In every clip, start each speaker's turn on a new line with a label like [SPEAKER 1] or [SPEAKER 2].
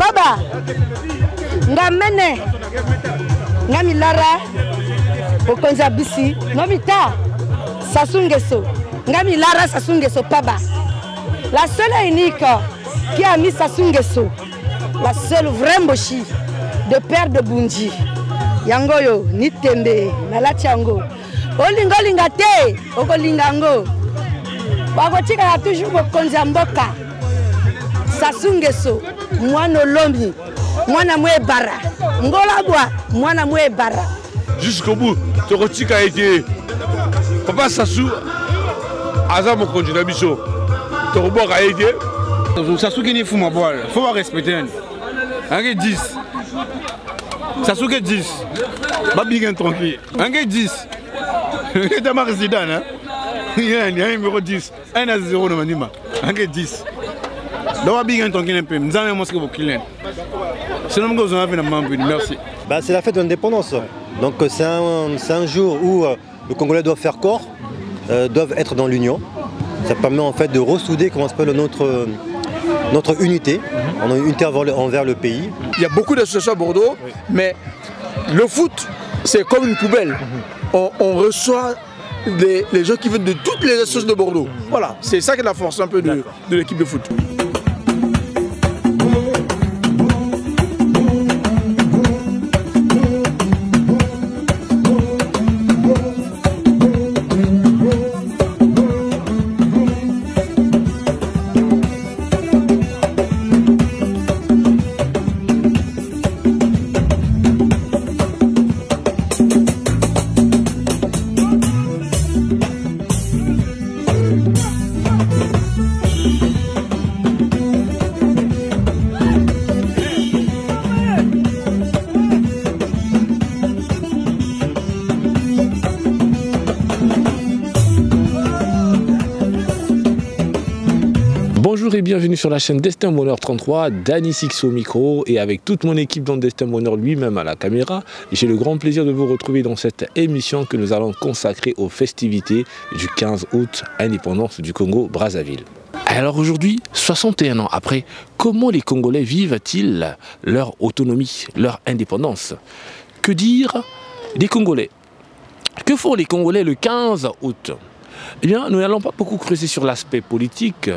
[SPEAKER 1] Papa, ngamene, ngamilara, okonzabisi, nomita, Sasungeso, ngamilara Sasungeso Papa. La seule et unique qui a mis Sasungeso, la seule vraie mochi de père de Bunji. Yangoyo, Nitembe, Nalachango. Olingo lingate, Okolingango. Wagotika a toujours Konzamboka. Sasungeso, Mwana Lomi, Mwana Mwebara. Ngolagwa, Mwana Mwebara.
[SPEAKER 2] Jusqu'au bout, Torotika a été. Papa Sassou, Azam Konjinabiso. Torobok a été.
[SPEAKER 3] Sassou qui n'est fou ma boîte, il faut respecter. Un 10. Sassou qui 10. Babiguen tranquille. Un 10. C'est un résident. Il y a un numéro 10. 1 à 0 de Manima. Un 10. Donc Babiguen tranquille un peu. Nous avons un mosquée pour qu'il c'est le moment que vous avez fait. Merci.
[SPEAKER 4] C'est la fête de l'indépendance. Donc c'est un jour où le Congolais doit faire corps, doivent être dans l'union. Ça permet en fait de ressouder comment s'appelle notre unité, on a une unité envers le pays.
[SPEAKER 5] Il y a beaucoup d'associations à Bordeaux, mais le foot, c'est comme une poubelle. On reçoit les gens qui viennent de toutes les associations de Bordeaux. Voilà, c'est ça qui est la force un peu de l'équipe de foot.
[SPEAKER 6] Bonjour et bienvenue sur la chaîne Destin Bonheur 33, Danny Six au micro et avec toute mon équipe dans Destin Bonheur lui-même à la caméra. J'ai le grand plaisir de vous retrouver dans cette émission que nous allons consacrer aux festivités du 15 août, indépendance du Congo-Brazzaville. Alors aujourd'hui, 61 ans après, comment les Congolais vivent-ils leur autonomie, leur indépendance? Que dire des Congolais? Que font les Congolais le 15 août? Eh bien, nous n'allons pas beaucoup creuser sur l'aspect politique.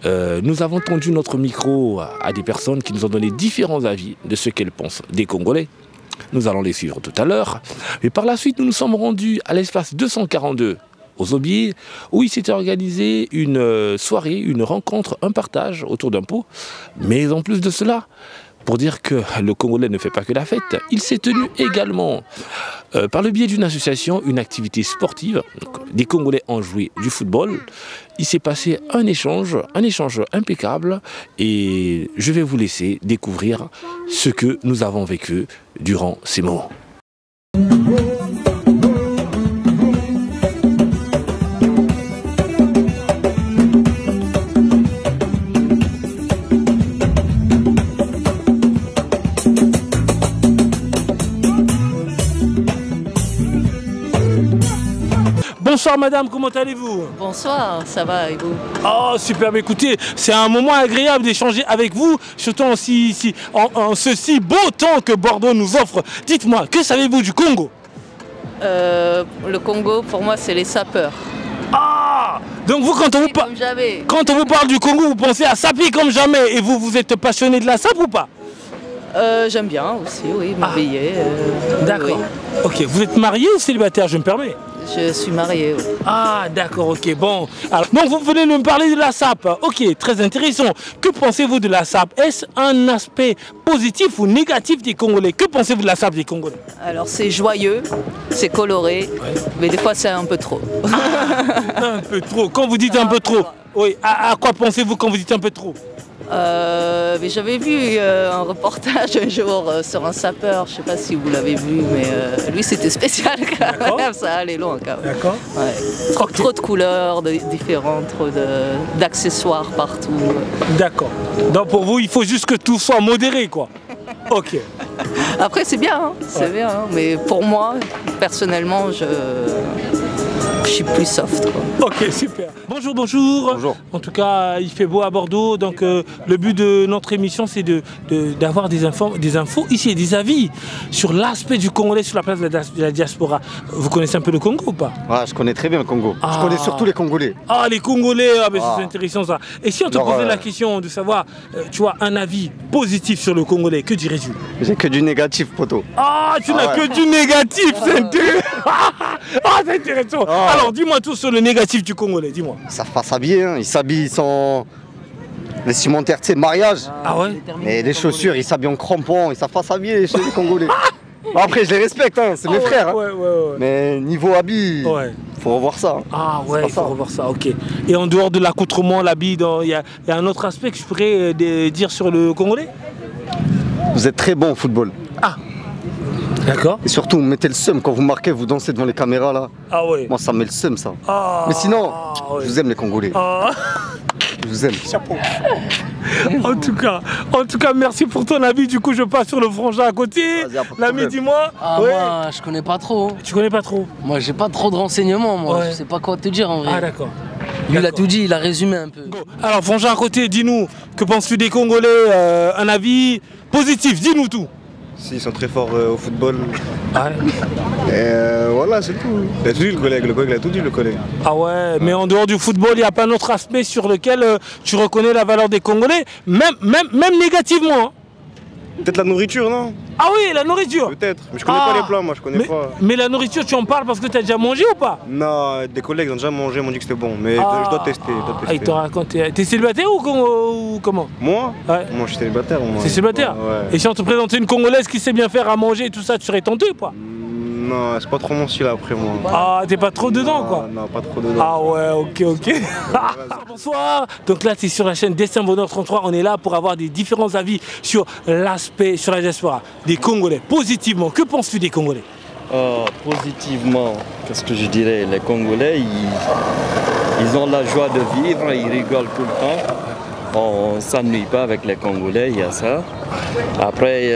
[SPEAKER 6] Nous avons tendu notre micro à des personnes qui nous ont donné différents avis de ce qu'elles pensent des Congolais. Nous allons les suivre tout à l'heure. Mais par la suite, nous nous sommes rendus à l'espace 242 aux Aubiers, où il s'était organisé une soirée, une rencontre, un partage autour d'un pot. Mais en plus de cela, pour dire que le Congolais ne fait pas que la fête, il s'est tenu également, par le biais d'une association, une activité sportive. Donc, des Congolais ont joué du football. Il s'est passé un échange impeccable et je vais vous laisser découvrir ce que nous avons vécu durant ces moments. Bonsoir madame, comment allez-vous?
[SPEAKER 7] Bonsoir, ça va et vous?
[SPEAKER 6] Oh super, mais écoutez, c'est un moment agréable d'échanger avec vous, surtout en ce si beau temps que Bordeaux nous offre. Dites-moi, que savez-vous du Congo?
[SPEAKER 7] Le Congo, pour moi, c'est les sapeurs.
[SPEAKER 6] Ah! Donc vous, quand on vous parle du Congo, vous pensez à saper comme jamais. Et vous êtes passionné de la sape ou pas?
[SPEAKER 7] J'aime bien aussi, oui, m'éveiller.
[SPEAKER 6] D'accord.
[SPEAKER 7] Oui.
[SPEAKER 6] Ok, vous êtes marié ou célibataire, je me permets?
[SPEAKER 7] Je suis mariée, oui.
[SPEAKER 6] Ah, d'accord, ok, bon. Alors, donc vous venez de me parler de la sape. Ok, très intéressant. Que pensez-vous de la sape? Est-ce un aspect positif ou négatif des Congolais? Que pensez-vous de la sape des Congolais?
[SPEAKER 7] Alors, c'est joyeux, c'est coloré, mais des fois, c'est un peu trop.
[SPEAKER 6] Un peu trop. Quand vous dites un peu trop, oui, à quoi pensez-vous quand vous dites un peu trop?
[SPEAKER 7] Mais j'avais vu un reportage un jour sur un sapeur, je ne sais pas si vous l'avez vu, mais lui c'était spécial quand même, ça allait loin quand même.
[SPEAKER 6] D'accord.
[SPEAKER 7] Ouais. Trop de couleurs différentes, trop d'accessoires partout.
[SPEAKER 6] D'accord. Donc pour vous, il faut juste que tout soit modéré, quoi. Ok.
[SPEAKER 7] Après c'est bien, hein, c'est bien, hein, mais pour moi, personnellement, je suis plus soft, quoi.
[SPEAKER 6] Ok, super. Bonjour, bonjour.
[SPEAKER 3] Bonjour.
[SPEAKER 6] En tout cas, il fait beau à Bordeaux. Donc, le but de notre émission, c'est d'avoir des infos ici et des avis sur l'aspect du Congolais sur la place de la diaspora. Vous connaissez un peu le Congo ou pas?
[SPEAKER 8] Je connais très bien le Congo.
[SPEAKER 6] Ah.
[SPEAKER 8] Je connais surtout les Congolais.
[SPEAKER 6] Ah, les Congolais, c'est intéressant ça. Et si on te posait la question de savoir, tu vois, un avis positif sur le Congolais, que dirais-tu?
[SPEAKER 8] J'ai que du négatif, poteau.
[SPEAKER 6] Ah, tu n'as que du négatif, c'est intéressant. Ah, c'est intéressant. Alors, dis-moi tout sur le négatif du Congolais, dis-moi.
[SPEAKER 8] Ils savent pas s'habiller, hein. Ils s'habillent sans vestimentaire, tu sais, mariage.
[SPEAKER 6] Ah ouais?
[SPEAKER 8] Mais les chaussures, ils s'habillent en crampons, ils savent pas s'habiller chez les Congolais. Bon, après, je les respecte, hein. C'est mes frères. Hein.
[SPEAKER 6] Ouais.
[SPEAKER 8] Mais niveau habit, faut revoir ça. Hein.
[SPEAKER 6] Ah ouais, il faut revoir ça, ok. Et en dehors de l'accoutrement, l'habit, il y a un autre aspect que je pourrais dire sur le Congolais?
[SPEAKER 8] Vous êtes très bon au football.
[SPEAKER 6] Ah, d'accord.
[SPEAKER 8] Et surtout, vous mettez le seum quand vous marquez, vous dansez devant les caméras là.
[SPEAKER 6] Ah ouais.
[SPEAKER 8] Moi, ça me met le seum, ça.
[SPEAKER 6] Ah,
[SPEAKER 8] mais sinon, je vous aime les Congolais.
[SPEAKER 6] Ah.
[SPEAKER 8] Je vous aime.
[SPEAKER 6] Chapeau. En tout cas, merci pour ton avis. Du coup, je passe sur le frangin à côté. L'ami, dis-moi.
[SPEAKER 9] Moi, je connais pas trop.
[SPEAKER 6] Tu connais pas trop?
[SPEAKER 9] Moi, j'ai pas trop de renseignements. Moi, je sais pas quoi te dire en vrai.
[SPEAKER 6] Ah, d'accord.
[SPEAKER 9] Lui, il a tout dit, il a résumé un peu.
[SPEAKER 6] Alors, frangin à côté, dis-nous, que penses-tu des Congolais? Un avis positif, dis-nous tout.
[SPEAKER 10] Si, ils sont très forts au football.
[SPEAKER 6] Ah ouais.
[SPEAKER 10] Et voilà, c'est tout. Il a tout dit le collègue il a tout dit le collègue.
[SPEAKER 6] Ah ouais, mais en dehors du football, il n'y a pas un autre aspect sur lequel tu reconnais la valeur des Congolais, même négativement. Hein.
[SPEAKER 10] Peut-être la nourriture, non?
[SPEAKER 6] Ah oui, la nourriture.
[SPEAKER 10] Peut-être, mais je connais pas les plats, moi je connais pas.
[SPEAKER 6] Mais la nourriture, tu en parles parce que tu as déjà mangé ou pas?
[SPEAKER 10] Non, des collègues ont déjà mangé, m'ont dit que c'était bon, mais je dois tester.
[SPEAKER 6] Ah, ils t'ont raconté. T'es célibataire ou comment?
[SPEAKER 10] Moi?
[SPEAKER 6] Ouais.
[SPEAKER 10] Moi je suis célibataire.
[SPEAKER 6] C'est célibataire?
[SPEAKER 10] Ouais.
[SPEAKER 6] Et si on te présentait une Congolaise qui sait bien faire à manger et tout ça, tu serais tenté ou pas?
[SPEAKER 10] Non, c'est pas trop mon style après moi.
[SPEAKER 6] Ah, t'es pas trop dedans quoi?
[SPEAKER 10] Non, pas trop dedans.
[SPEAKER 6] Ah ouais, ok. Bonsoir. Donc là, tu es sur la chaîne Destin Bonheur 33. On est là pour avoir des différents avis sur l'aspect, sur la diaspora des Congolais. Positivement, que penses-tu des Congolais?
[SPEAKER 11] Positivement, qu'est-ce que je dirais? Les Congolais, ils ont la joie de vivre, ils rigolent tout le temps. On ne s'ennuie pas avec les Congolais, il y a ça. Après,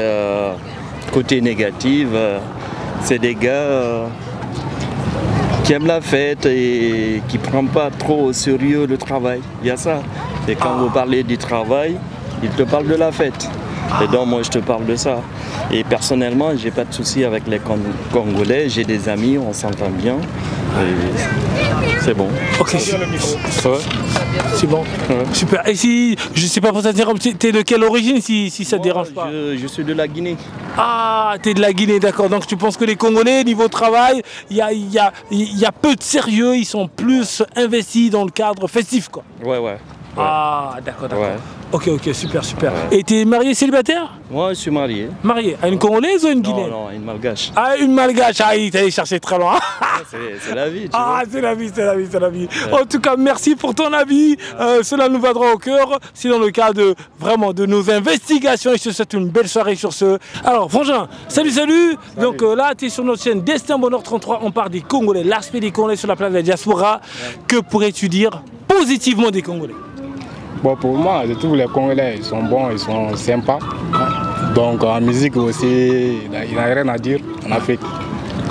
[SPEAKER 11] côté négatif, c'est des gars qui aiment la fête et qui ne prennent pas trop au sérieux le travail. Il y a ça. Et quand vous parlez du travail, ils te parlent de la fête. Et donc moi je te parle de ça. Et personnellement, j'ai pas de soucis avec les Congolais. J'ai des amis, on s'entend bien. C'est bon.
[SPEAKER 6] Ok, c'est bon. Super. Et si, je sais pas pour t'interrompre, t'es de quelle origine si ça te dérange pas?
[SPEAKER 11] Je suis de la Guinée.
[SPEAKER 6] Ah, t'es de la Guinée, d'accord. Donc tu penses que les Congolais, niveau travail, il y a peu de sérieux, ils sont plus investis dans le cadre festif, quoi.
[SPEAKER 11] Ouais.
[SPEAKER 6] Ah, d'accord.
[SPEAKER 11] Ouais.
[SPEAKER 6] Ok, super. Ouais. Et t'es marié, célibataire?
[SPEAKER 11] Moi, je suis marié.
[SPEAKER 6] Marié à une Congolaise ou à une Guinéenne?
[SPEAKER 11] Non, une Malgache.
[SPEAKER 6] Ah, une Malgache. Ah, il t'allait chercher très loin.
[SPEAKER 11] C'est la vie, tu vois.
[SPEAKER 6] Ah, c'est la vie. Ouais. En tout cas, merci pour ton avis. Cela nous va droit au cœur. C'est dans le cadre de nos investigations. Et je te souhaite une belle soirée sur ce. Alors, Frangin, salut. Donc là, tu es sur notre chaîne Destin Bonheur 33. On parle des Congolais, l'aspect des Congolais sur la place de la diaspora. Ouais. Que pourrais-tu dire positivement des Congolais?
[SPEAKER 12] Bon, pour moi, je trouve les Congolais, ils sont bons, ils sont sympas. Donc en musique aussi, il n'a rien à dire en Afrique.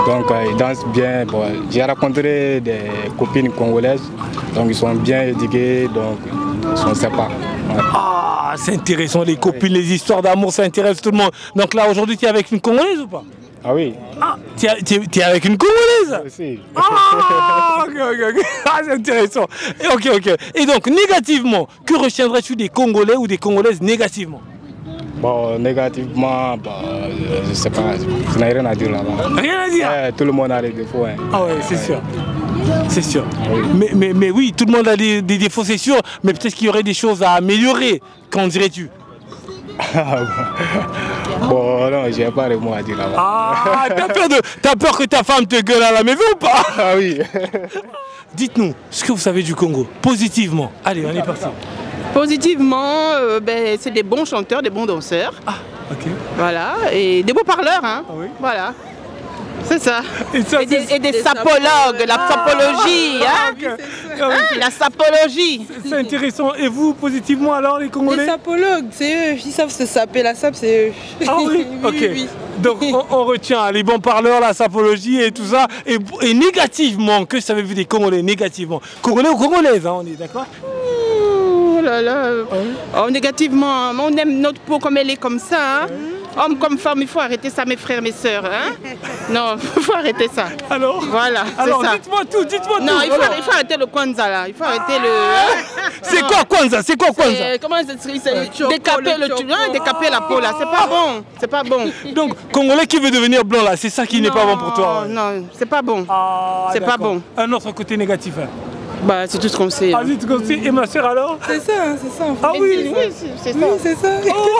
[SPEAKER 12] Donc ils dansent bien. Bon, j'ai rencontré des copines congolaises, donc ils sont bien éduqués, donc ils sont sympas. Ouais.
[SPEAKER 6] Ah, c'est intéressant, les copines, les histoires d'amour, ça intéresse tout le monde. Donc là, aujourd'hui, tu es avec une Congolaise ou pas?
[SPEAKER 12] Ah oui.
[SPEAKER 6] Ah, tu es avec une Congolaise?
[SPEAKER 12] Aussi.
[SPEAKER 6] Ah, ok. Ah, c'est intéressant. Ok. Et donc, négativement, que retiendrais-tu des Congolais ou des Congolaises négativement?
[SPEAKER 12] Bon, négativement, je sais pas, je n'ai rien à dire là-bas.
[SPEAKER 6] Rien à dire?
[SPEAKER 12] Tout le monde a des défauts. Hein.
[SPEAKER 6] Ah ouais, c'est sûr. C'est sûr. Oui. Mais oui, tout le monde a des défauts, c'est sûr. Mais peut-être qu'il y aurait des choses à améliorer. Qu'en dirais-tu?
[SPEAKER 12] Bon, non, j'ai pas de mots à dire là-bas.
[SPEAKER 6] Ah, t'as peur que ta femme te gueule à la maison ou pas?
[SPEAKER 12] Ah oui.
[SPEAKER 6] Dites-nous ce que vous savez du Congo, positivement. Allez, on est parti.
[SPEAKER 13] Positivement, c'est des bons chanteurs, des bons danseurs.
[SPEAKER 6] Ah, ok.
[SPEAKER 13] Voilà, et des beaux parleurs, hein.
[SPEAKER 6] Ah oui.
[SPEAKER 13] Voilà. C'est ça. Et des
[SPEAKER 6] sapologues,
[SPEAKER 13] sapologues, la sapologie.
[SPEAKER 6] Ah,
[SPEAKER 13] hein. La sapologie.
[SPEAKER 14] C'est intéressant. Et vous, positivement alors, les Congolais?
[SPEAKER 15] Les sapologues, c'est eux. Ils savent se saper. La sape, c'est eux.
[SPEAKER 14] Ah oui, ok.
[SPEAKER 15] Oui.
[SPEAKER 14] Donc on retient les bons parleurs, la sapologie et tout ça. Et négativement, que savez-vous des Congolais négativement? Congolais ou Congolaises, hein, on est d'accord?
[SPEAKER 13] Oh là là. Oh, négativement, on aime notre peau comme elle est comme ça. Hein. Homme comme femme, il faut arrêter ça, mes frères, mes sœurs. Hein. Non, il faut arrêter ça.
[SPEAKER 14] Alors?
[SPEAKER 13] Voilà,
[SPEAKER 14] alors
[SPEAKER 13] ça.
[SPEAKER 14] dites-moi tout, dites-moi tout.
[SPEAKER 13] Non, il faut arrêter le Kwanzaa là. Il faut arrêter le.
[SPEAKER 14] C'est quoi Kwanzaa? C'est quoi Kwanzaa?
[SPEAKER 13] Comment c'est décaper la peau là. C'est pas bon. C'est pas bon.
[SPEAKER 14] Donc, Congolais qui veut devenir blanc là, c'est ça qui n'est pas bon pour toi?
[SPEAKER 13] Non, c'est pas bon.
[SPEAKER 14] Ah,
[SPEAKER 13] c'est pas bon.
[SPEAKER 14] Un autre côté négatif. Hein.
[SPEAKER 13] Bah, c'est tout ce qu'on sait.
[SPEAKER 14] Ah, c'est tout ce qu'on sait. Et ma soeur alors?
[SPEAKER 15] C'est ça, c'est ça.
[SPEAKER 14] Ah oui,
[SPEAKER 13] c'est ça.
[SPEAKER 15] Oui, c'est ça.
[SPEAKER 14] Oh.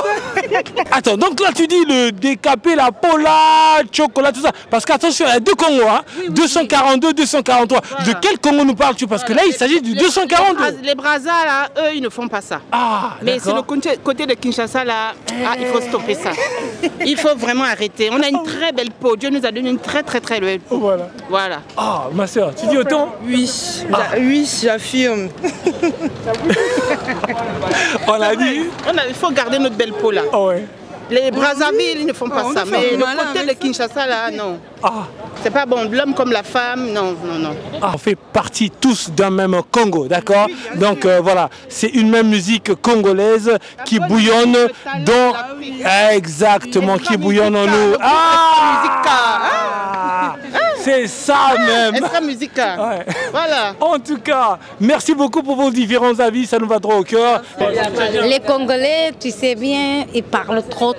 [SPEAKER 14] Attends, donc là tu dis le décaper la peau là, chocolat, tout ça. Parce qu'attention, il y a deux Congos, hein. 242, 243. Voilà. De quel Congo nous parles-tu? Parce que là, il s'agit du 242.
[SPEAKER 13] Les Brazza, là, eux, ils ne font pas ça.
[SPEAKER 14] Ah,
[SPEAKER 13] mais c'est le côté de Kinshasa, là, il faut stopper ça. Il faut vraiment arrêter. On a une très belle peau. Dieu nous a donné une très belle peau.
[SPEAKER 14] Voilà.
[SPEAKER 13] Voilà.
[SPEAKER 14] Ah, ma soeur, tu dis autant?
[SPEAKER 15] Oui. Oui, j'affirme.
[SPEAKER 14] On a dit.
[SPEAKER 13] Il faut garder notre belle peau là.
[SPEAKER 14] Oh ouais.
[SPEAKER 13] Les Brazzaville, ils ne font pas ça. Mais le côté de Kinshasa là, non.
[SPEAKER 14] Ah.
[SPEAKER 13] C'est pas bon. L'homme comme la femme, non.
[SPEAKER 14] Ah, on fait partie tous d'un même Congo, d'accord? Donc voilà, c'est une même musique congolaise qui bouillonne dans. Exactement, qui bouillonne en nous. Ah! C'est ça même.
[SPEAKER 13] Extra Musica.
[SPEAKER 14] Ouais.
[SPEAKER 13] Voilà.
[SPEAKER 14] En tout cas, merci beaucoup pour vos différents avis, ça nous va droit au cœur.
[SPEAKER 16] Les Congolais, tu sais bien, ils parlent trop.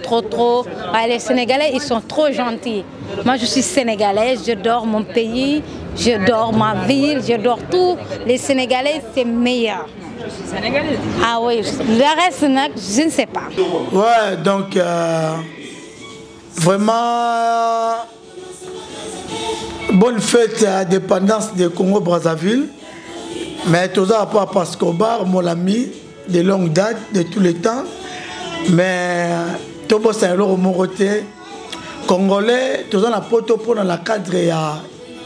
[SPEAKER 16] Les Sénégalais, ils sont trop gentils. Moi, je suis sénégalaise, j'adore mon pays, j'adore ma ville, j'adore tout. Les Sénégalais, c'est meilleur. Ah oui, le reste, je ne sais pas.
[SPEAKER 17] Ouais, donc, vraiment... Bonne fête à l'indépendance du Congo-Brazzaville. Mais tout ça pas parce qu'Obar, mon ami, de longue date, de tous les temps. Mais tout ça, c'est mon côté. Congolais, tout ça, pour dans le cadre de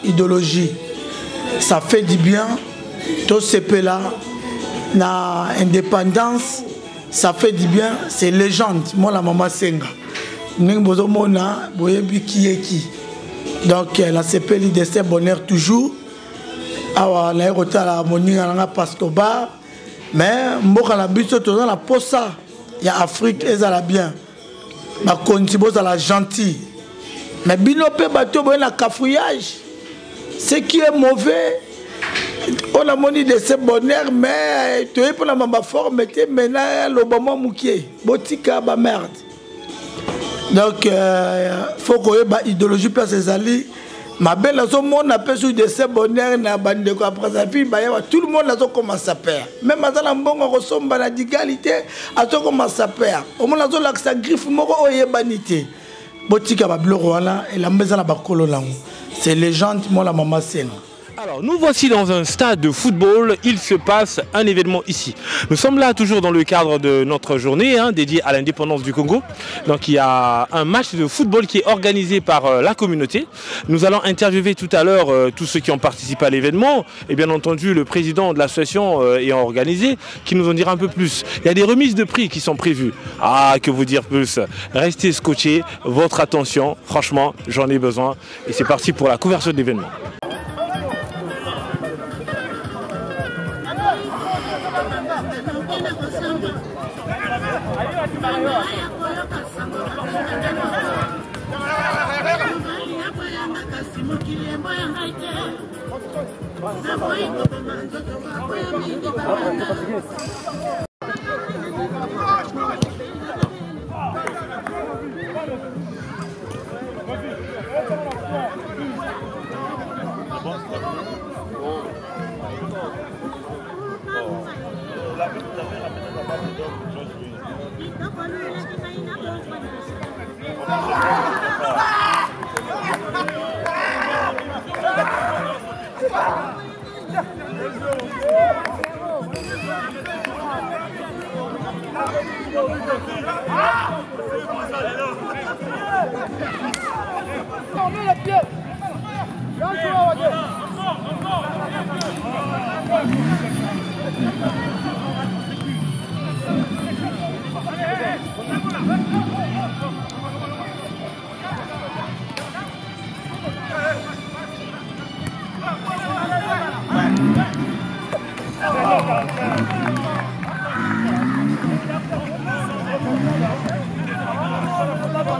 [SPEAKER 17] l'idéologie. Ça fait du bien. Tout ce pays-là, l'indépendance, ça fait du bien. C'est légende. Moi, la maman Senga. Nous sommes qui est qui. Donc la CPLI de bonheur toujours. On a été à la monnaie parce que bas. Mais mboka la biso toza la posa ya Afrique ezala bien. Ba kontibo za la gentil. Mais binope bato boy na cafouillage. Ce qui est mauvais on a monnaie de ce bonheur mais tu es pour la mamba forme maintenant le bon moukié. Botika ba merde. Donc, il faut qu'on ait une idéologie pour ces alliés. Ma belle, on a peu de ce bonheur, tout le monde a commencé à faire. Même dans la bonne ressemble à la d'égalité, a commencé à faire. Au moins, on a la griffe, on a une banité. Botika Bablo Rwanda et la maison à Bakolo Lango. C'est légende, moi la maman Sena.
[SPEAKER 6] Alors, nous voici dans un stade de football. Il se passe un événement ici. Nous sommes là toujours dans le cadre de notre journée dédiée à l'indépendance du Congo. Donc, il y a un match de football qui est organisé par la communauté. Nous allons interviewer tout à l'heure tous ceux qui ont participé à l'événement. Et bien entendu, le président de l'association ayant organisé, qui nous en dira un peu plus. Il y a des remises de prix qui sont prévues. Ah, que vous dire plus? Restez scotchés. Votre attention, franchement, j'en ai besoin. Et c'est parti pour la couverture de l'événement.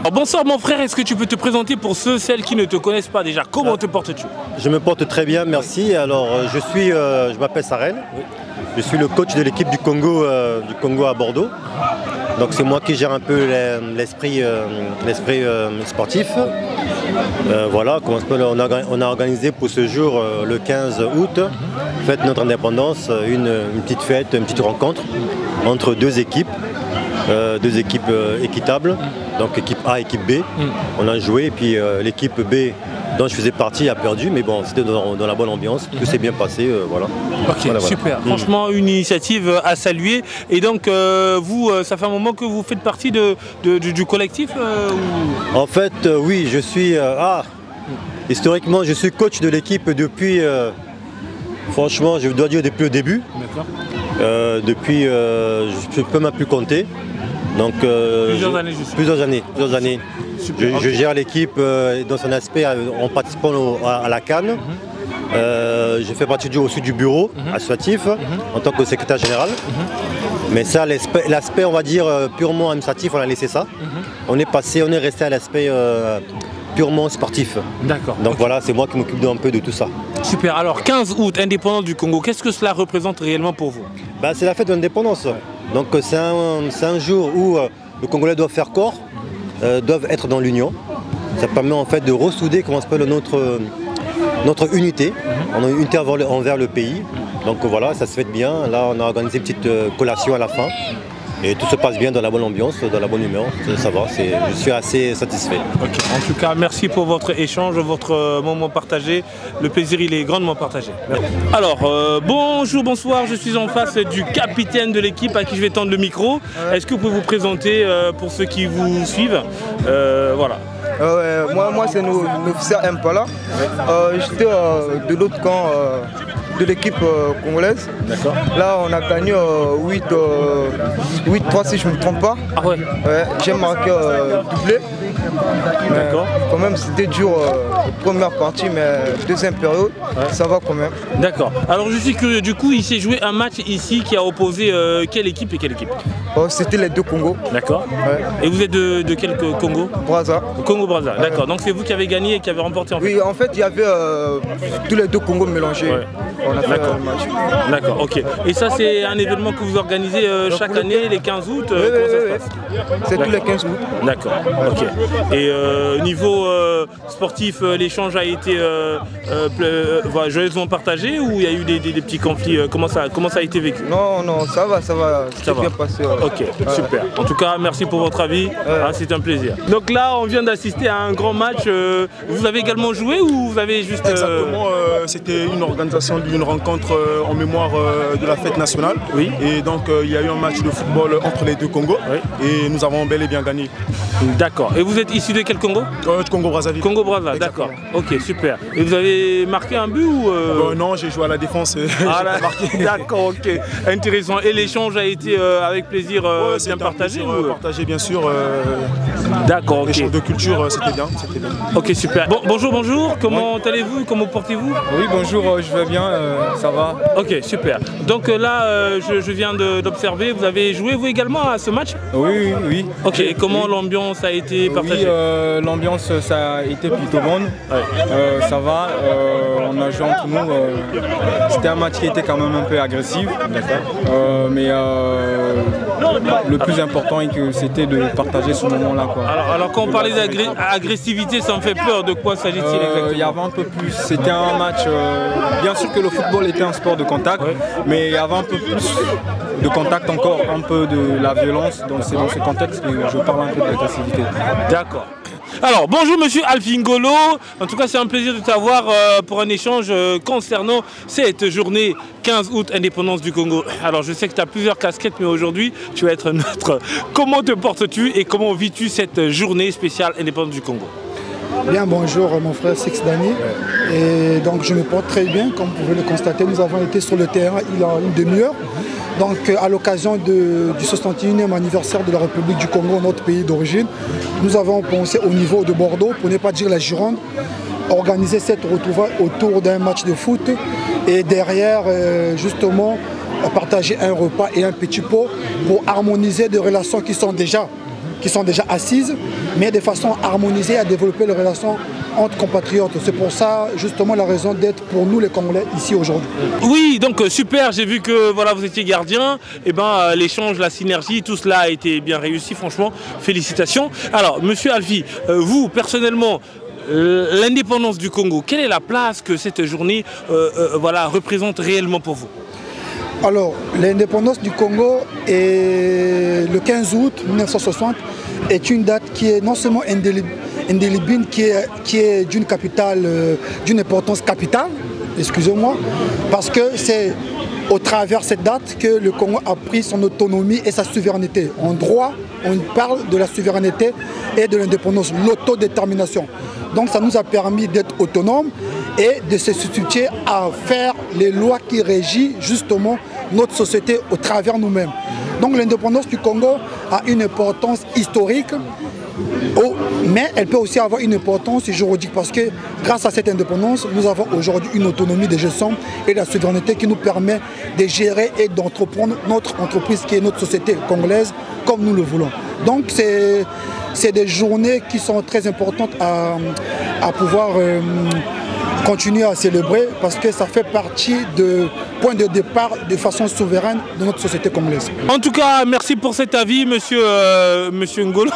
[SPEAKER 14] Alors, bonsoir mon frère, est-ce que tu peux te présenter pour ceux, celles qui ne te connaissent pas déjà? Comment te portes-tu?
[SPEAKER 4] Je me porte très bien, merci. Alors je m'appelle Saren, je suis le coach de l'équipe du Congo à Bordeaux. Donc c'est moi qui gère un peu l'esprit sportif. Voilà, on a organisé pour ce jour, le 15 août, fête de notre indépendance, une petite fête, une petite rencontre entre deux équipes équitables, donc équipe A et équipe B. On a joué et puis l'équipe B dont je faisais partie a perdu, mais bon, c'était dans la bonne ambiance, tout s'est bien passé, voilà.
[SPEAKER 14] Ok,
[SPEAKER 4] voilà,
[SPEAKER 14] super. Franchement, une initiative à saluer. Et donc, vous, ça fait un moment que vous faites partie du collectif
[SPEAKER 4] En fait, oui, je suis... historiquement, je suis coach de l'équipe depuis... franchement, je dois dire depuis le début.
[SPEAKER 14] D'accord.
[SPEAKER 4] Depuis, je peux même plus compter. Donc, plusieurs années. Je gère l'équipe dans son aspect en participant à la CAN. Je fais partie aussi du bureau associatif en tant que secrétaire général. Mais ça, l'aspect, on va dire, purement administratif, on a laissé ça. On est resté à l'aspect purement sportif.
[SPEAKER 14] D'accord.
[SPEAKER 4] Donc voilà, c'est moi qui m'occupe un peu de tout ça.
[SPEAKER 14] Super. Alors 15 août, indépendance du Congo, qu'est-ce que cela représente réellement pour vous?
[SPEAKER 4] C'est la fête de l'indépendance. Donc c'est un jour où le Congolais doit faire corps, doivent être dans l'union. Ça permet en fait de ressouder comment s'appelle notre unité, on a une unité envers le pays. Donc voilà, ça se fait bien. Là on a organisé une petite collation à la fin. Et tout se passe bien dans la bonne ambiance, dans la bonne humeur, ça va, je suis assez satisfait.
[SPEAKER 14] Okay. En tout cas, merci pour votre échange, votre moment partagé. Le plaisir, il est grandement partagé. Merci. Alors, bonjour, bonsoir, je suis en face du capitaine de l'équipe à qui je vais tendre le micro. Est-ce que vous pouvez vous présenter pour ceux qui vous suivent? Voilà.
[SPEAKER 18] Moi c'est l'officier Mpala. J'étais de l'autre camp de l'équipe congolaise.
[SPEAKER 14] D'accord.
[SPEAKER 18] Là on a gagné 8-3 si je ne me trompe pas.
[SPEAKER 14] Ah ouais,
[SPEAKER 18] j'ai marqué doublé.
[SPEAKER 14] D'accord.
[SPEAKER 18] Quand même c'était dur première partie, mais deuxième période, ça va quand même.
[SPEAKER 14] D'accord. Alors je suis curieux, du coup il s'est joué un match ici qui a opposé quelle équipe et quelle équipe?
[SPEAKER 18] C'était les deux Congos.
[SPEAKER 14] D'accord. Et vous êtes de quel Congo?
[SPEAKER 18] Brazza.
[SPEAKER 14] Congo-Brazza, d'accord. Donc c'est vous qui avez gagné et qui avez remporté en fait?
[SPEAKER 18] Oui, en fait il y avait tous les deux Congos mélangés. On a fait le match.
[SPEAKER 14] D'accord, ok. Et ça c'est un événement que vous organisez chaque année, les 15 août? Comment ça se passe?
[SPEAKER 18] C'est tous les 15 août.
[SPEAKER 14] D'accord, ok. Et niveau sportif, l'échange a été joyeusement partagé ou il y a eu des petits conflits? Comment ça a été vécu?
[SPEAKER 18] Non, ça va. Ça va bien passé.
[SPEAKER 14] Ok, super. En tout cas, merci pour votre avis. C'est un plaisir. Donc là, on vient d'assister à un grand match. Vous avez également joué ou vous avez juste...
[SPEAKER 19] Exactement, c'était une organisation d'une rencontre en mémoire de la fête nationale.
[SPEAKER 14] Oui.
[SPEAKER 19] Et donc, il y a eu un match de football entre les deux Congos. Oui. Et nous avons bel et bien gagné.
[SPEAKER 14] D'accord. Et vous êtes issu de quel Congo?
[SPEAKER 19] Du Congo-Brazzaville.
[SPEAKER 14] Congo-Brazzaville, d'accord. Ok, super. Et vous avez marqué un but ou
[SPEAKER 19] Non, j'ai joué à la défense.
[SPEAKER 14] D'accord, ok. Intéressant. Et l'échange a été avec plaisir bien partagé
[SPEAKER 19] partagé, bien sûr.
[SPEAKER 14] D'accord, ok.
[SPEAKER 19] L'échange de culture, c'était bien.
[SPEAKER 14] Ok, super. Bon, bonjour. Comment allez-vous? Comment portez-vous?
[SPEAKER 20] Oui, bonjour, je vais bien, ça va.
[SPEAKER 14] Ok, super. Donc là, je viens d'observer, vous avez joué vous également à ce match?
[SPEAKER 20] Oui.
[SPEAKER 14] Ok, et comment l'ambiance a été partagée?
[SPEAKER 20] Oui, l'ambiance, ça a été plutôt bonne. Ça va, on a joué entre nous. C'était un match qui était quand même un peu agressif. D'accord. Mais le plus important est que c'était de partager ce moment-là.
[SPEAKER 14] Alors quand on parlait d'agressivité, ça me fait peur. De quoi s'agit-il exactement?
[SPEAKER 20] Il y avait un peu plus. C'était un match. Bien sûr que le football était un sport de contact, mais il y avait un peu plus de contact, encore un peu de la violence. Donc c'est dans ce contexte que je parle un peu d'agressivité.
[SPEAKER 14] D'accord. Alors bonjour monsieur Alpha Ngolo, en tout cas c'est un plaisir de t'avoir pour un échange concernant cette journée 15 août, indépendance du Congo. Alors je sais que tu as plusieurs casquettes, mais aujourd'hui tu vas être neutre. Comment te portes-tu et comment vis-tu cette journée spéciale indépendance du Congo?
[SPEAKER 21] Bien, bonjour mon frère Six Dani. Et donc je me porte très bien, comme vous pouvez le constater. Nous avons été sur le terrain il y a une demi-heure. Donc à l'occasion du 61e anniversaire de la République du Congo, notre pays d'origine, nous avons pensé au niveau de Bordeaux, pour ne pas dire la Gironde, organiser cette retrouvaille autour d'un match de foot et derrière justement partager un repas et un petit pot pour harmoniser des relations qui sont déjà assises, mais de façon harmonisée à développer les relations entre compatriotes. C'est pour ça justement la raison d'être pour nous les Congolais ici aujourd'hui.
[SPEAKER 14] Oui, donc super, j'ai vu que voilà, vous étiez gardien, et ben l'échange, la synergie, tout cela a été bien réussi, franchement, félicitations. Alors, monsieur Alfi, vous personnellement, l'indépendance du Congo, quelle est la place que cette journée voilà, représente réellement pour vous?
[SPEAKER 21] Alors, l'indépendance du Congo est le 15 août 1960 est une date qui est non seulement indélébile, qui est d'une capitale, d'une importance capitale, excusez-moi, parce que c'est au travers de cette date que le Congo a pris son autonomie et sa souveraineté. En droit, on parle de la souveraineté et de l'indépendance, l'autodétermination. Donc ça nous a permis d'être autonomes et de se substituer à faire les lois qui régissent justement notre société au travers nous-mêmes. Donc l'indépendance du Congo a une importance historique, mais elle peut aussi avoir une importance juridique parce que grâce à cette indépendance, nous avons aujourd'hui une autonomie de gestion et la souveraineté qui nous permet de gérer et d'entreprendre notre entreprise qui est notre société congolaise comme nous le voulons. Donc c'est des journées qui sont très importantes à pouvoir continuer à célébrer parce que ça fait partie de point de départ de façon souveraine de notre société congolaise.
[SPEAKER 14] En tout cas, merci pour cet avis, monsieur Ngolo.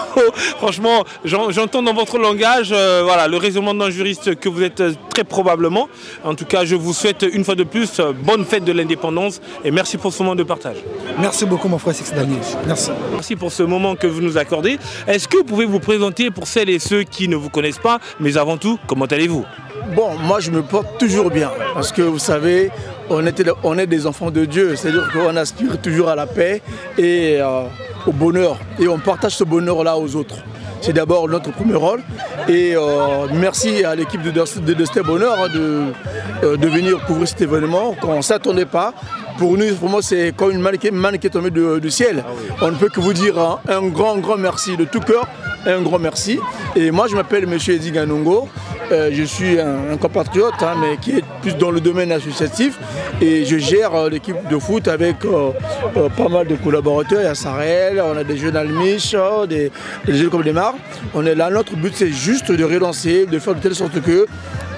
[SPEAKER 14] Franchement, j'entends dans votre langage voilà, le raisonnement d'un juriste que vous êtes très probablement. En tout cas, je vous souhaite une fois de plus bonne fête de l'indépendance et merci pour ce moment de partage.
[SPEAKER 21] Merci beaucoup mon frère Six Daniel. Merci.
[SPEAKER 14] Merci pour ce moment que vous nous accordez. Est-ce que vous pouvez vous présenter pour celles et ceux qui ne vous connaissent pas, mais avant tout, comment allez-vous?
[SPEAKER 5] Bon, moi je me porte toujours bien parce que vous savez, on est des enfants de Dieu, c'est-à-dire qu'on aspire toujours à la paix et au bonheur et on partage ce bonheur-là aux autres. C'est d'abord notre premier rôle et merci à l'équipe de Destin Bonheur de venir couvrir cet événement qu'on ne s'attendait pas. Pour nous, pour moi, c'est comme une manne qui est tombée du ciel. On ne peut que vous dire un grand merci de tout cœur, un grand merci. Et moi, je m'appelle M. Eddy Ganongo. Je suis un compatriote, mais qui est plus dans le domaine associatif. Et je gère l'équipe de foot avec pas mal de collaborateurs. Il y a Sarel, on a des jeunes Almich, des jeunes comme des Mar. On est là, notre but, c'est juste de relancer, de faire de telle sorte que,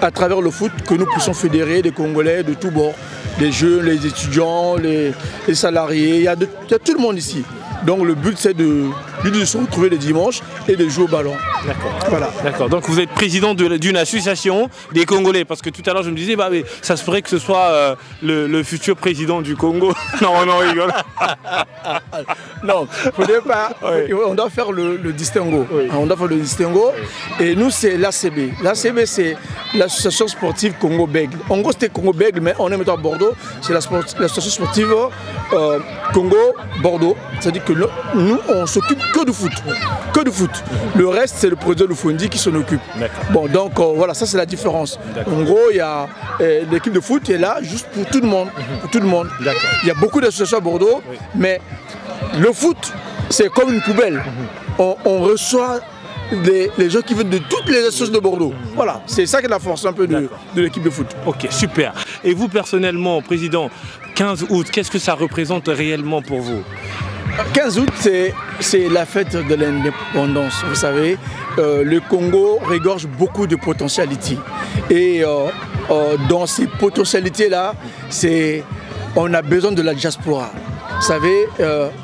[SPEAKER 5] à travers le foot, que nous puissions fédérer des Congolais de tous bords. Les jeunes, les étudiants, les salariés, il y a tout le monde ici. Donc le but c'est de se retrouver les dimanches et de jouer au ballon.
[SPEAKER 14] D'accord. Voilà. D'accord. Donc vous êtes président d'une association des Congolais, parce que tout à l'heure je me disais, bah, mais ça se ferait que ce soit le futur président du Congo. Non, on rigole.
[SPEAKER 5] Non, faudrait pas. Oui. On doit faire le distinguo. Oui. On doit faire le distinguo. Oui. Et nous c'est l'ACB. L'ACB c'est l'association sportive Congo-Bègle. En gros c'était Congo-Bègle, mais on est maintenant à Bordeaux. C'est l'association sportive Congo-Bordeaux. C'est-à-dire que nous on s'occupe que de foot. Que de foot. Le reste c'est le président Lufondi qui s'en occupe. Bon donc voilà, ça c'est la différence. En gros il y a l'équipe de foot qui est là juste pour tout le monde. Pour tout le monde. Il y a beaucoup d'associations à Bordeaux, mais le foot c'est comme une poubelle. On reçoit les gens qui viennent de toutes les associations de Bordeaux. Voilà, c'est ça qui est la force un peu de l'équipe de foot.
[SPEAKER 14] Ok, super. Et vous personnellement, président, 15 août, qu'est-ce que ça représente réellement pour vous?
[SPEAKER 5] 15 août, c'est la fête de l'indépendance. Vous savez, le Congo regorge beaucoup de potentialités. Et dans ces potentialités-là, on a besoin de la diaspora. Vous savez,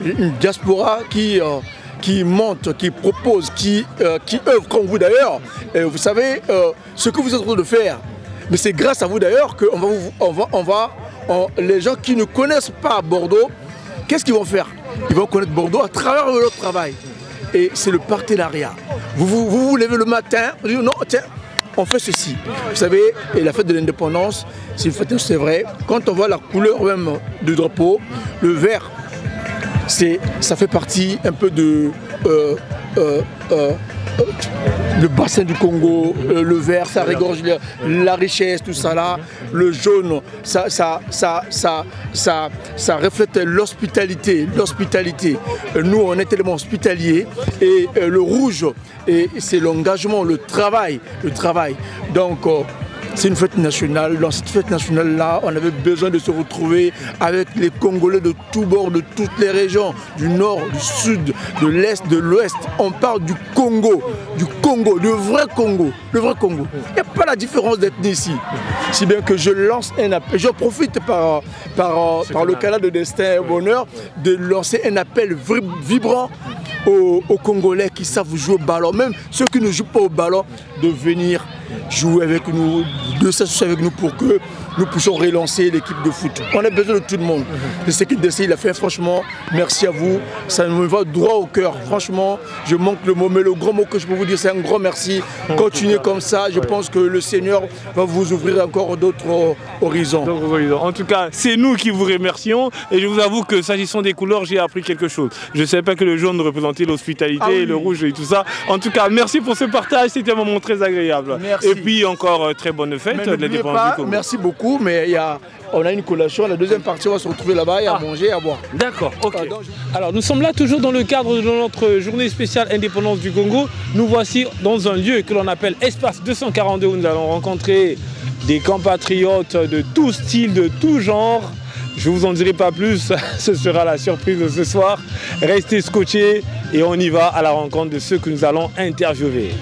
[SPEAKER 5] une diaspora qui monte, qui propose, qui œuvre comme vous d'ailleurs. Vous savez, ce que vous êtes en train de faire, mais c'est grâce à vous d'ailleurs que les gens qui ne connaissent pas Bordeaux, qu'est-ce qu'ils vont faire? Ils vont connaître Bordeaux à travers leur travail. Et c'est le partenariat. Vous vous levez le matin, vous dites non, tiens, on fait ceci. Vous savez, et la fête de l'indépendance, c'est une fête, c'est vrai. Quand on voit la couleur même du drapeau, le vert, ça fait partie un peu le bassin du Congo, le vert, ça regorge la richesse, tout ça là. Le jaune, ça reflète l'hospitalité. Nous, on est tellement hospitaliers. Et le rouge, c'est l'engagement, le travail. Donc, c'est une fête nationale. Dans cette fête nationale-là, on avait besoin de se retrouver avec les Congolais de tous bords, de toutes les régions, du nord, du sud, de l'est, de l'ouest. On parle du Congo, le vrai Congo. Il n'y a pas la différence d'ethnie ici. Si bien que je lance un appel, je profite par le canal de Destin et Bonheur de lancer un appel vibrant aux Congolais qui savent jouer au ballon, même ceux qui ne jouent pas au ballon, de venir jouer avec nous, de s'associer avec nous pour que nous puissions relancer l'équipe de foot. On a besoin de tout le monde. C'est ce qu'il décide, il a fait, franchement, merci à vous. Ça me va droit au cœur. Franchement, je manque le mot, mais le grand mot que je peux vous dire, c'est un grand merci. Continuez comme ça, je pense que le Seigneur va vous ouvrir encore d'autres horizons.
[SPEAKER 14] En tout cas, c'est nous qui vous remercions et je vous avoue que s'agissant des couleurs, j'ai appris quelque chose. Je ne savais pas que le jaune représentait l'hospitalité, le rouge et tout ça. En tout cas, merci pour ce partage, c'était un moment très agréable.
[SPEAKER 5] Merci.
[SPEAKER 14] Et puis encore très bonne fête de l'indépendance du Congo.
[SPEAKER 5] Merci beaucoup, mais on a une collation, la deuxième partie on va se retrouver là-bas et à manger et à boire.
[SPEAKER 14] D'accord, ok. Alors nous sommes là toujours dans le cadre de notre journée spéciale indépendance du Congo. Nous voici dans un lieu que l'on appelle Espace 242 où nous allons rencontrer des compatriotes de tout style, de tout genre. Je ne vous en dirai pas plus, ce sera la surprise de ce soir. Restez scotchés et on y va à la rencontre de ceux que nous allons interviewer.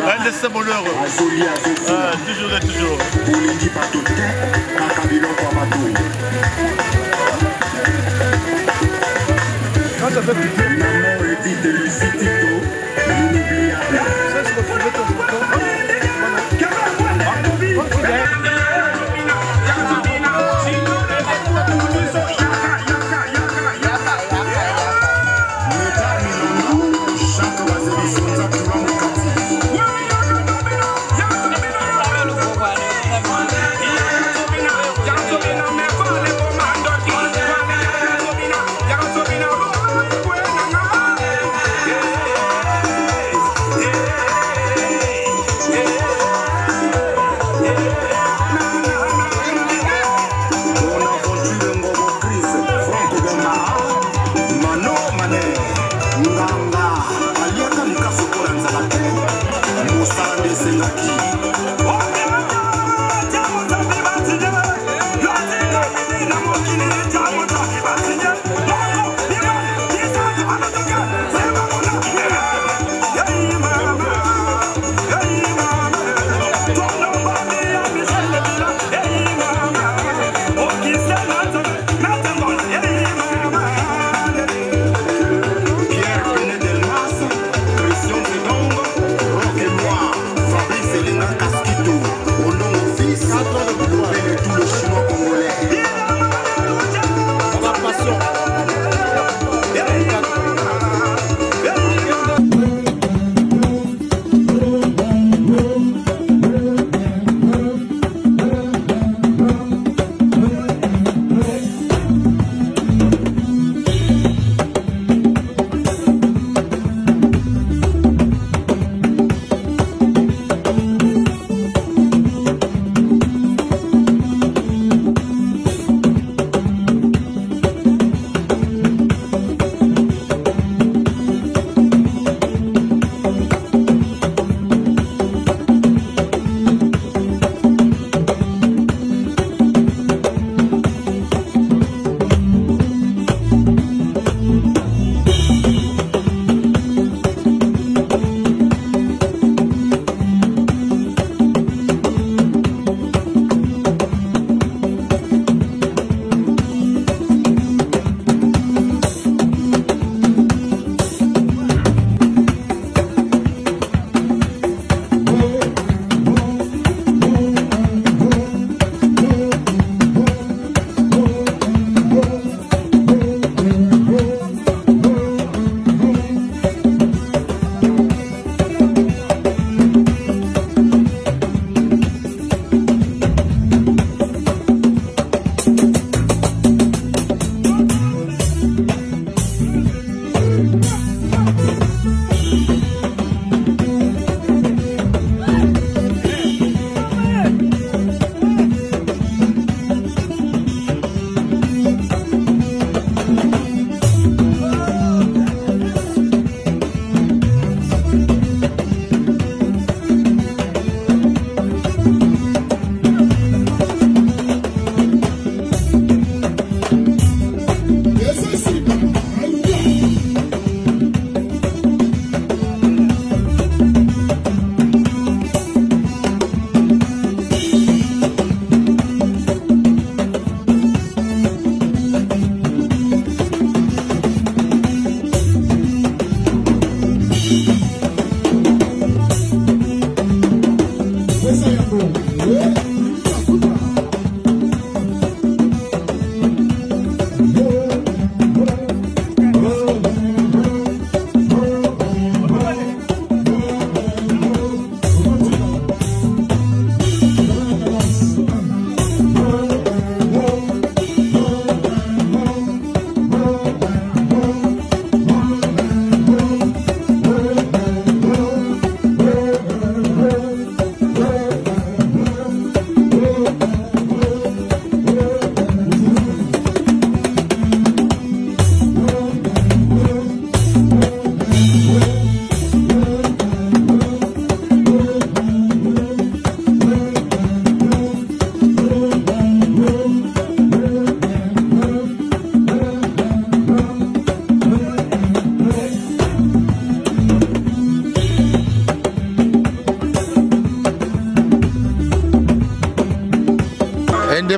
[SPEAKER 19] Un destin bonheur. Toujours et toujours.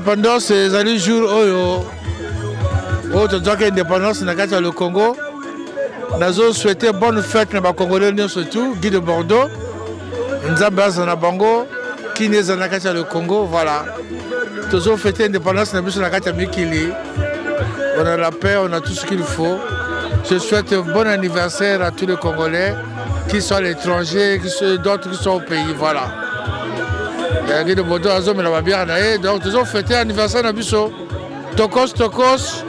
[SPEAKER 3] indépendance ezali jour oyo tozwaki indépendance na kati ya le Congo. Nazo souhaité bonne fête na Congolais surtout Guy de Bordeaux. Nzambe azana bango kini ezana kati ya le Congo, voilà. Tozo fêter indépendance na biso na kati ya mikili. On a la paix, on a tout ce qu'il faut. Je souhaite bon anniversaire à tous les Congolais, qui sont à l'étranger, d'autres qui sont au pays, voilà. Guy de Bordeaux azo mais la bière naé, donc tozo fêter anniversaire na biso. Tokos tokos.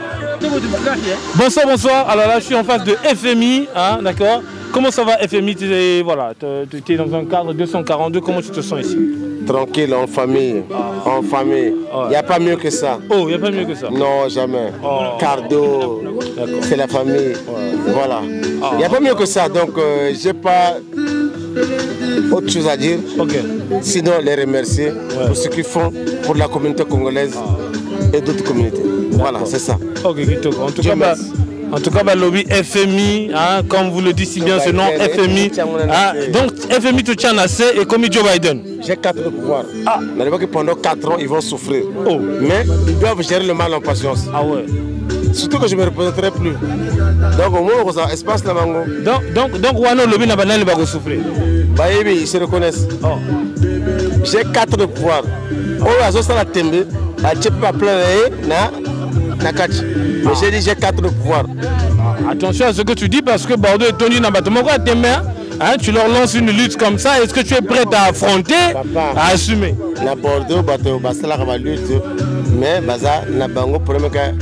[SPEAKER 14] Bonsoir, bonsoir. Alors là, je suis en face de FMI, hein, d'accord. Comment ça va, FMI? Tu es, voilà, tu es dans un cadre 242, comment tu te sens ici?
[SPEAKER 1] Tranquille, en famille. En famille. Il n'y a pas mieux que ça.
[SPEAKER 14] Oh, il n'y a pas mieux que ça?
[SPEAKER 1] Non, jamais. Cardo, c'est la famille. Voilà. Il n'y a pas mieux que ça, donc je n'ai pas autre chose à dire. Sinon, les remercier pour ce qu'ils font pour la communauté congolaise et d'autres communautés. Voilà, c'est ça.
[SPEAKER 14] Ok, en tout cas, lobby FMI, hein, comme vous le dites si bien ce nom, FMI. Hein, donc, FMI te tient assez et comme Joe Biden.
[SPEAKER 1] J'ai 4 pouvoirs. N'allez pas que pendant 4 ans, ils vont souffrir. Mais ils doivent gérer le mal en patience.
[SPEAKER 14] Ah ouais.
[SPEAKER 1] Surtout que je ne me représenterai plus. Donc, au moins, ça espace la mango.
[SPEAKER 14] Donc, Wano lobby n'a pas de souffrir.
[SPEAKER 1] Bah, oui, ils se reconnaissent. J'ai 4 pouvoirs. Oh, la tembe. Je peux pas pleurer, Nakachi. Mais j'ai dit j'ai 4 pouvoirs.
[SPEAKER 14] Attention à ce que tu dis parce que Bordeaux est tenu dans tes mains. Hein, tu leur lances une lutte comme ça. Est-ce que tu es prêt à affronter, à assumer?
[SPEAKER 1] Na Bordeaux, la lutte. Mais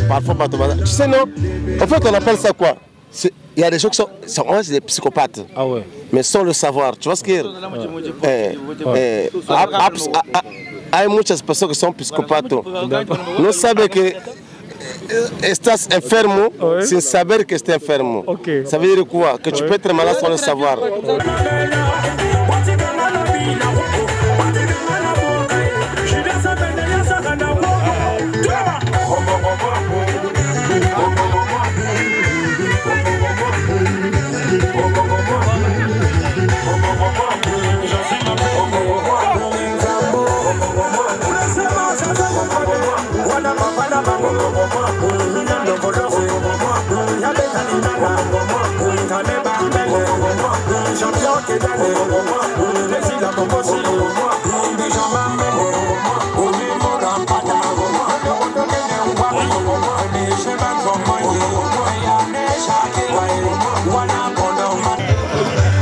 [SPEAKER 1] parfois, tu sais non. En fait, on appelle ça quoi? Il y a des gens qui sont des psychopathes.
[SPEAKER 14] Ah ouais.
[SPEAKER 1] Mais sans le savoir. Tu vois ce qu'il y a? Hay muchas personas que son psicópatas. No sabe que estás enfermo sin saber que estás enfermo. Ça veut dire quoi? Que tu peux être malade sans le savoir.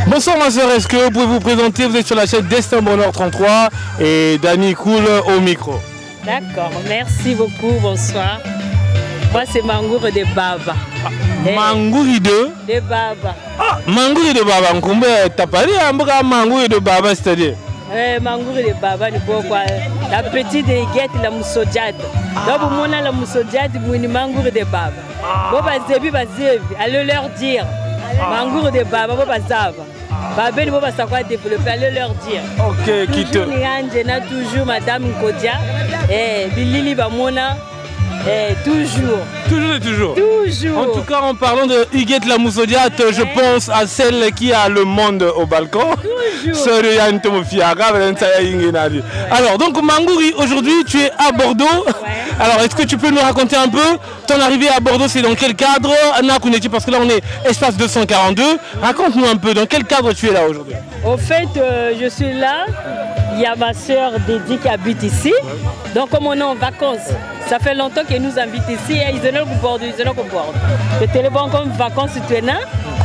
[SPEAKER 14] Bonsoir ma soeur, est-ce que vous pouvez vous présenter? Vous êtes sur la chaîne Destin Bonheur 33 et Dani Cool au micro.
[SPEAKER 22] D'accord, merci beaucoup, bonsoir. Moi c'est Mangour de Baba.
[SPEAKER 14] Mangouri de
[SPEAKER 22] Baba.
[SPEAKER 14] Ah, Mangouri de Baba, Nkumbe, t'as parlé à Mangouri de Baba, c'est-à-dire?
[SPEAKER 22] Mangour de Baba, la petite guette, la moussodiade. Donc, on a la moussodiade, on Mangour de Baba. Allez leur dire. Mangour de Baba, on va Babel, on va savoir développer, allez leur dire.
[SPEAKER 14] Ok, qui te.
[SPEAKER 22] Toujours Madame Nkodia, Bilili Bamona. Toujours.
[SPEAKER 14] Toujours et toujours.
[SPEAKER 22] Toujours.
[SPEAKER 14] En tout cas, en parlant de Huguette la Moussodiate, je pense à celle qui a le monde au balcon.
[SPEAKER 22] Toujours.
[SPEAKER 14] Alors, donc Mangouri, aujourd'hui, tu es à Bordeaux. Alors, est-ce que tu peux nous raconter un peu ton arrivée à Bordeaux? C'est dans quel cadre? Parce que là, on est espace 242. Raconte-nous un peu, dans quel cadre tu es là aujourd'hui?
[SPEAKER 22] Au fait, je suis là. Il y a ma soeur Dédi qui habite ici. Donc, comme on est en vacances, ça fait longtemps qu'elle nous invite ici. Et ils ont Bordeaux, ils ont Bordeaux. Le téléphone comme vacances, tu es là.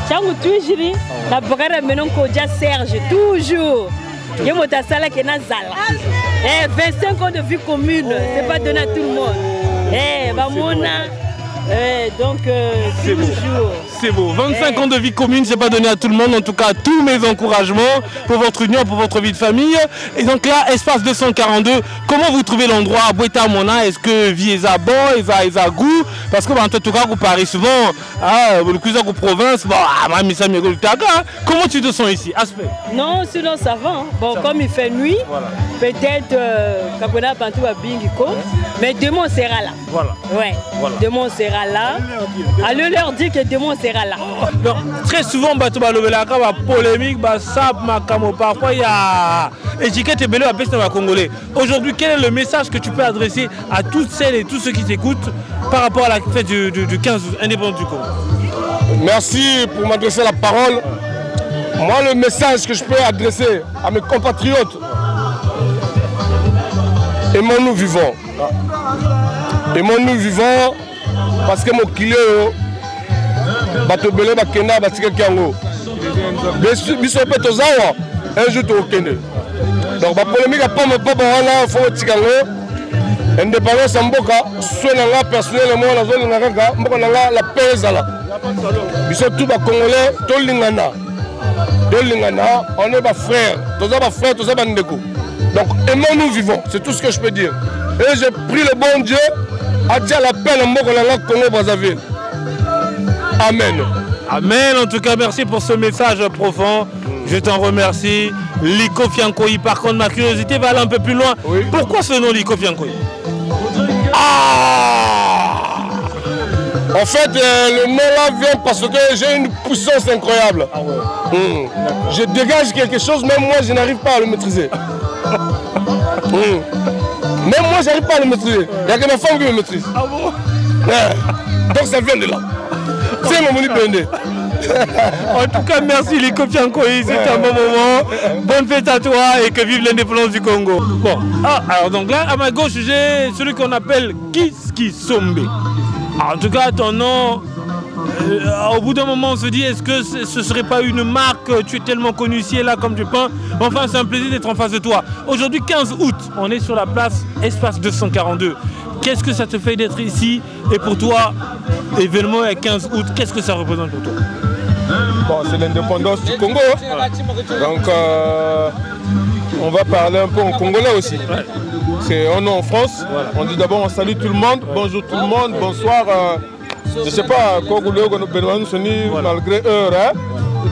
[SPEAKER 22] Changu toujours, la brigade maintenant Kodia Serge, toujours. Il y a mon tassala qui est dans Zala. 25 ans de vie commune, c'est pas donné à tout le monde. Donc, toujours.
[SPEAKER 14] C'est beau. 25 ans de vie commune, c'est pas donné à tout le monde. En tout cas, tous mes encouragements pour votre union, pour votre vie de famille. Et donc là, espace 242, comment vous trouvez l'endroit à Boueta Mona? Est-ce que vie est bon, ils a goût? Parce que en tout cas, vous parlez souvent, le cousin de province, comment tu te sens ici? Aspect.
[SPEAKER 22] Non, sinon ça va. Bon, comme il fait nuit, peut-être Kabona Bantou à Bingiko. Mais demain on sera là.
[SPEAKER 14] Voilà.
[SPEAKER 22] Ouais.
[SPEAKER 14] Voilà.
[SPEAKER 22] Demain on sera là. Allez leur dire que demain on sera là.
[SPEAKER 14] Donc, très souvent, polémique, parfois il y a étiquette et belé à Congolais. Aujourd'hui, quel est le message que tu peux adresser à toutes celles et tous ceux qui t'écoutent par rapport à la fête du 15 août, indépendance du Congo?
[SPEAKER 1] Merci pour m'adresser la parole. Moi, le message que je peux adresser à mes compatriotes, aimons-nous vivants. Aimons-nous vivants parce que mon kilo, bato belé bakenda batika kiango. Biso pe tozawa un jour to kende. Donc ba polémique a pas me pas wana fo tikango. Indépendance mboka soit personnellement la zone ngaka mboka nga la pezala. Biso tout ba congolais to lingana. De lingana, on est ba frères, tous ba ndeko. Donc aimons-nous vivants, c'est tout ce que je peux dire. Et j'ai pris le bon Dieu à dire l'appel à mboka nga Congo Brazzaville. Amen.
[SPEAKER 14] Amen. En tout cas, merci pour ce message profond. Je t'en remercie. Liko Fiankoyi, par contre, ma curiosité va aller un peu plus loin. Oui. Pourquoi ce nom Liko Fiankoyi?
[SPEAKER 1] En fait, le nom là vient parce que j'ai une puissance incroyable. Ah ouais. Je dégage quelque chose, même moi, je n'arrive pas à le maîtriser. Même moi, je n'arrive pas à le maîtriser. Il n'y a que ma femme qui me maîtrise. Ah bon? Donc ça vient de là. C'est mon moni Bende.
[SPEAKER 14] En tout cas, merci les Fiankoyi, c'est un bon moment. Bonne fête à toi et que vive l'indépendance du Congo. Bon, alors donc là, à ma gauche, j'ai celui qu'on appelle Kiski Sombe. En tout cas, ton nom, au bout d'un moment, on se dit, est-ce que ce ne serait pas une marque? Tu es tellement connu ici et là comme du pain. Enfin, c'est un plaisir d'être en face de toi. Aujourd'hui, 15 août, on est sur la place Espace 242. Qu'est-ce que ça te fait d'être ici? Et pour toi, événement à 15 août, qu'est-ce que ça représente pour toi?
[SPEAKER 1] Bon, c'est l'indépendance du Congo. Donc, on va parler un peu en congolais aussi. On est en France. On dit d'abord, on salue tout le monde. Bonjour tout le monde, bonsoir. Je ne sais pas, malgré heure. Hein?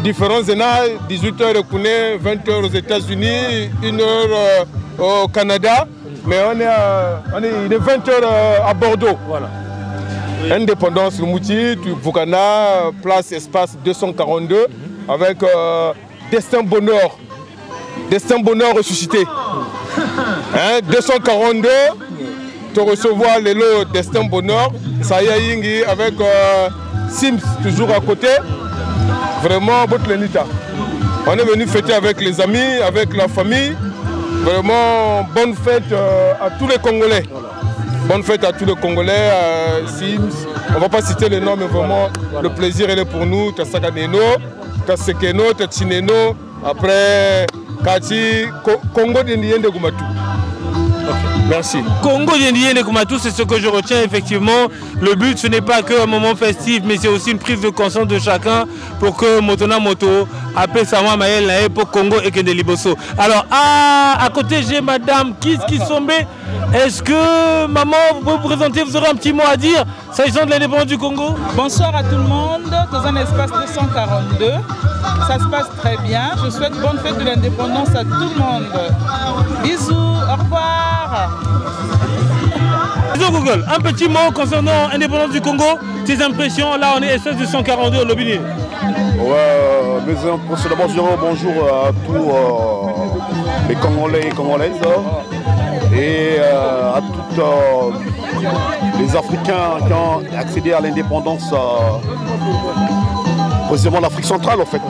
[SPEAKER 1] Différents énards, 18h au Kouné, 20h aux États-Unis, 1h au Canada. Mais il est 20h à Bordeaux. Voilà. Indépendance, le Mouti, Vukana, place espace 242, avec Destin Bonheur. Destin Bonheur ressuscité. Hein, 242, tu recevoir les lots Destin Bonheur. Saya Yingi avec Sims toujours à côté. Vraiment, Botlenita. On est venu fêter avec les amis, avec la famille. Vraiment, bonne fête à tous les Congolais. Bonne fête à tous les Congolais, Sims. On ne va pas citer les noms, mais vraiment, le plaisir est pour nous. Tassakaneno, Tassekeno, Tatsineno, après Kati, Congo de Goumatu. Merci.
[SPEAKER 14] Congo de Koumatou, c'est ce que je retiens effectivement. Le but, ce n'est pas qu'un moment festif, mais c'est aussi une prise de conscience de chacun pour que Motona Moto appelle Sama Maël Naé pour Congo et Kende Liboso. Alors, à côté, j'ai Madame Kiski Sombe. Est-ce que, maman, vous pouvez vous présenter, vous aurez un petit mot à dire s'agissant de l'indépendance du Congo?
[SPEAKER 2] Bonsoir à tout le monde, dans un espace 242. Ça se passe très bien. Je souhaite bonne fête de l'indépendance à tout le monde. Bisous, au revoir.
[SPEAKER 14] Bisous Google, un petit mot concernant l'indépendance du Congo, tes impressions, là on est espace 242 au Lobinier.
[SPEAKER 7] Ouais, mes impressions, d'abord je dirais bonjour à tous les Congolais et Congolaises et à tous les Africains qui ont accédé à l'indépendance, précisément l'Afrique centrale en fait.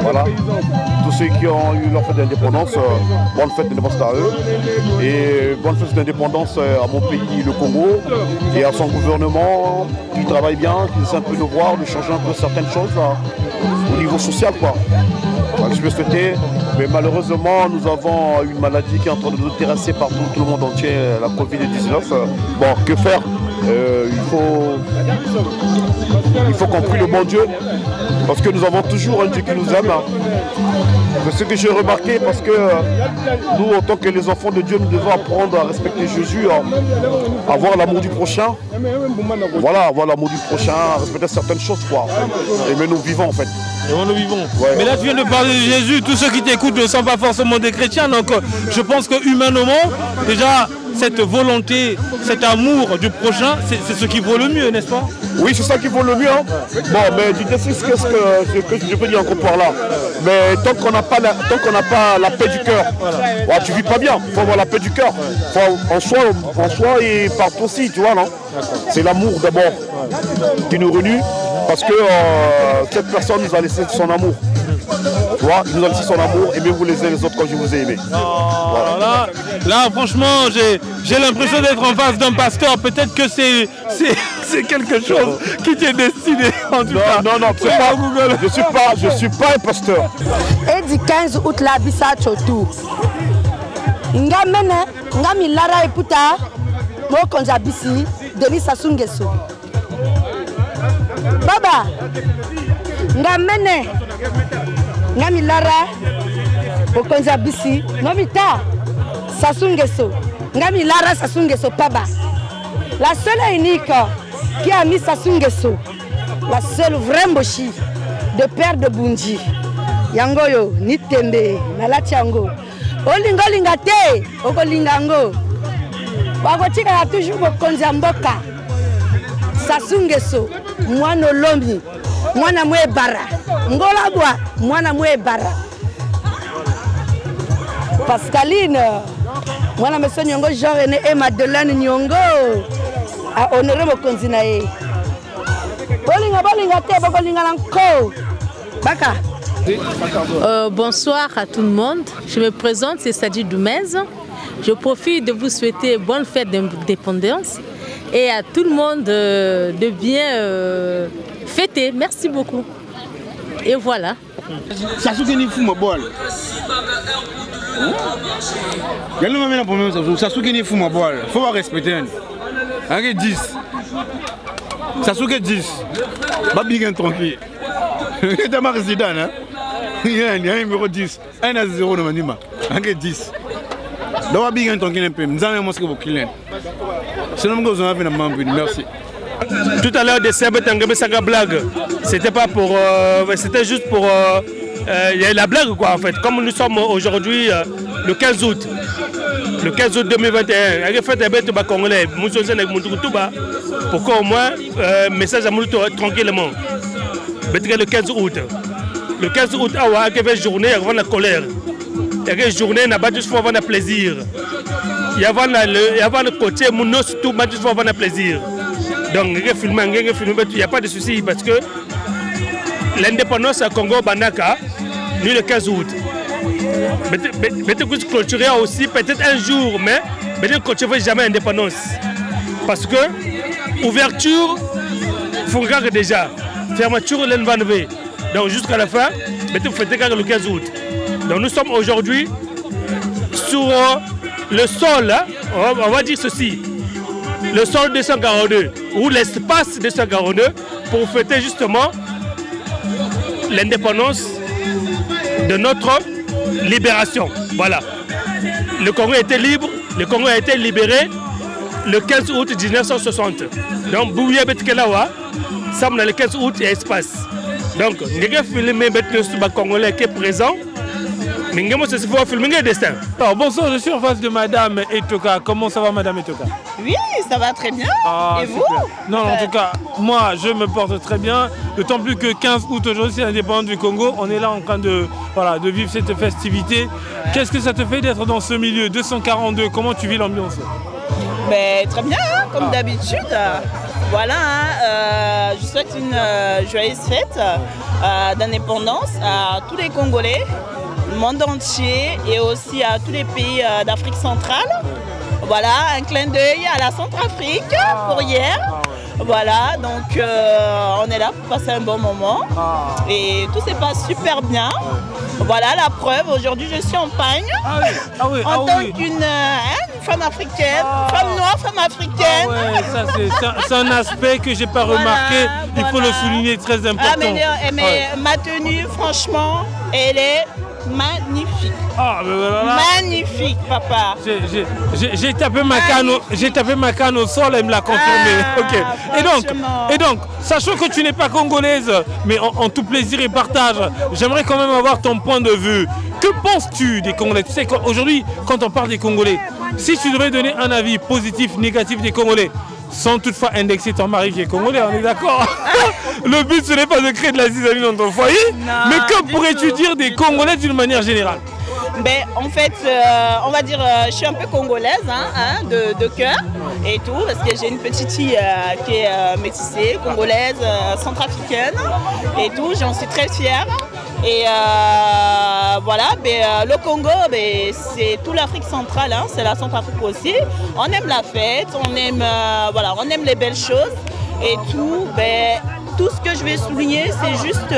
[SPEAKER 7] Voilà. Tous ceux qui ont eu leur fête d'indépendance, bonne fête d'indépendance à eux. Et bonne fête d'indépendance à mon pays, le Congo, et à son gouvernement qui travaille bien, qui essaie un peu de voir, de changer un peu certaines choses au niveau social, quoi. Je peux souhaiter, mais malheureusement nous avons une maladie qui est en train de nous terrasser partout, tout le monde entier, la Covid-19. Bon, que faire? Il faut qu'on prie le bon Dieu, parce que nous avons toujours un Dieu qui nous aime. C'est ce que j'ai remarqué, parce que nous, en tant que les enfants de Dieu, nous devons apprendre à respecter Jésus, à avoir l'amour du prochain. Voilà, avoir l'amour du prochain, à respecter certaines choses, quoi. Et mais nous vivons en fait.
[SPEAKER 14] Et nous vivons.
[SPEAKER 7] Ouais.
[SPEAKER 14] Mais là, tu viens de parler de Jésus. Tous ceux qui t'écoutent ne sont pas forcément des chrétiens. Donc, je pense que humainement, déjà, cette volonté, cet amour du prochain, c'est ce qui vaut le mieux, n'est-ce pas?
[SPEAKER 7] Oui, c'est ça qui vaut le mieux. Hein. Bon, mais tu sais ce que je peux dire encore par là. Mais tant qu'on n'a pas la paix du cœur, ouais, tu vis pas bien. Il faut avoir la paix du cœur. En soi et partout aussi, tu vois, non? C'est l'amour d'abord qui nous réunit, parce que cette personne nous a laissé son amour. Tu vois, il nous a laissé son amour, aimez-vous les uns les autres comme je vous ai aimé.
[SPEAKER 14] Voilà. Là, franchement, j'ai l'impression d'être en face d'un pasteur. Peut-être que c'est quelque chose qui t'est destiné. En tout cas.
[SPEAKER 7] Non, je suis pas un pasteur.
[SPEAKER 8] Et du 15 août, là, Bissa Chotou. Ngamene, ngami Lara Eputa, mo konjabisi, Denis Sassou Nguesso. Baba, ngamene, ngami Lara, mo konjabisi, nomita, Sassou Nguesso, ngami Lara Sassou Nguesso Paba. La seule et unique qui a mis Sassou Nguesso, la seule vraie mochi de père de Bunji. Yangoyo, Nitembe, Nalatiango. Olingo linga te, okolingango. Wakotika ya toujours bokonzi mboka. Sassou Nguesso, mwana Olombi, mwana Mwebara. Ngolabwa, mwana Mwebara. Pascaline, mwana Monsieur Nyongo, Jean-René et Madeleine Nyongo. A honoré bokonzi na ye. Bolinga te, bokolinga lanko. Baka.
[SPEAKER 9] Bonsoir à tout le monde. Je me présente, c'est Sadi Doumez. Je profite de vous souhaiter bonne fête d'indépendance et à tout le monde de bien fêter. Merci beaucoup. Et voilà.
[SPEAKER 3] Sassou Nguesso fuma bol. Quel moment la première Sassou Nguesso fuma bol. Faut respecter. Avec 10. Sassou Nguesso 10. Pas bien tranquille. C'est un résident, hein? Il y a un numéro 10. 1 à 0 dans Manima. Avec 10. Donc, bien tranquille un peu. Nous avons mosqué pour qu'il c'est le moment que vous avez fait. Merci.
[SPEAKER 14] Tout à l'heure, des Serbes Tangame Saga blague. C'était pas pour. C'était juste pour. Il y a la blague, quoi, en fait. Comme nous sommes aujourd'hui le 15 août. Le 15 août 2021. Il y a fait un bête congolais. Pourquoi au moins, message à Moulouto tranquillement. Le 15 août. Le 15 août, il y a une journée avant la colère. Il y a une journée qui n'a juste pour avoir le plaisir. Il y a le côté mounos tout juste pour avoir le plaisir. Donc, il n'y a pas de souci parce que l'indépendance à Congo Banaka, nous le 15 août. Peut-être clôturer aussi, peut-être un jour, mais peut-être clôturer jamais l'indépendance. Parce que ouverture, il faut regarder déjà. Fermeture, l'enlever. Donc jusqu'à la fin, peut-être vous faites le 15 août. Donc nous sommes aujourd'hui sur le sol, hein, on va dire ceci, le sol 242, ou l'espace 242, pour fêter justement l'indépendance de notre libération. Voilà. Le Congo était libre, le Congo a été libéré le 15 août 1960. Donc, Bouya Betkelawa, ça le 15 août, il y a espace. Donc, nous avons filmé le Congolais qui est présent. Mais nous avons filmé le destin. Alors, bonsoir, je suis en face de Madame Etoka. Comment ça va, Madame Etoka?
[SPEAKER 23] Oui, ça va très bien. Et vous?
[SPEAKER 14] Non, en tout cas, moi, je me porte très bien. D'autant plus que 15 août, aujourd'hui, c'est l'indépendance du Congo. On est là en train de, voilà, de vivre cette festivité. Qu'est-ce que ça te fait d'être dans ce milieu 242? Comment tu vis l'ambiance?
[SPEAKER 23] Ben, très bien, hein, comme d'habitude. Voilà, hein, je souhaite une joyeuse fête d'indépendance à tous les Congolais, le monde entier et aussi à tous les pays d'Afrique centrale. Voilà, un clin d'œil à la Centrafrique pour hier. Voilà, donc on est là pour passer un bon moment et tout se passe super bien. Voilà la preuve, aujourd'hui je suis en Pagne en tant qu'une femme africaine, femme noire, femme africaine.
[SPEAKER 14] C'est un aspect que j'ai pas remarqué, il faut le souligner, très important.
[SPEAKER 23] Mais ma tenue, franchement, elle est magnifique. Magnifique, papa.
[SPEAKER 14] J'ai tapé ma canne au sol et elle me l'a confirmé. Et donc, sachant que tu n'es pas congolaise, mais en tout plaisir et partage, j'aimerais quand même avoir ton point de vue. Que penses-tu des Congolais? Tu sais qu'aujourd'hui, quand on parle des Congolais, si tu devrais donner un avis positif, négatif des Congolais, sans toutefois indexer ton mari qui est congolais, on est d'accord. Le but, ce n'est pas de créer de la zizanie dans ton foyer, mais que pourrais-tu dire des Congolais d'une manière générale?
[SPEAKER 23] Ben, en fait, on va dire, je suis un peu congolaise de cœur et tout, parce que j'ai une petite fille qui est métissée, congolaise, centrafricaine et tout, j'en suis très fière. Et voilà, le Congo, c'est toute l'Afrique centrale, c'est la Centrafrique aussi. On aime la fête, on aime, voilà, on aime les belles choses et tout. Tout ce que je vais souligner, c'est juste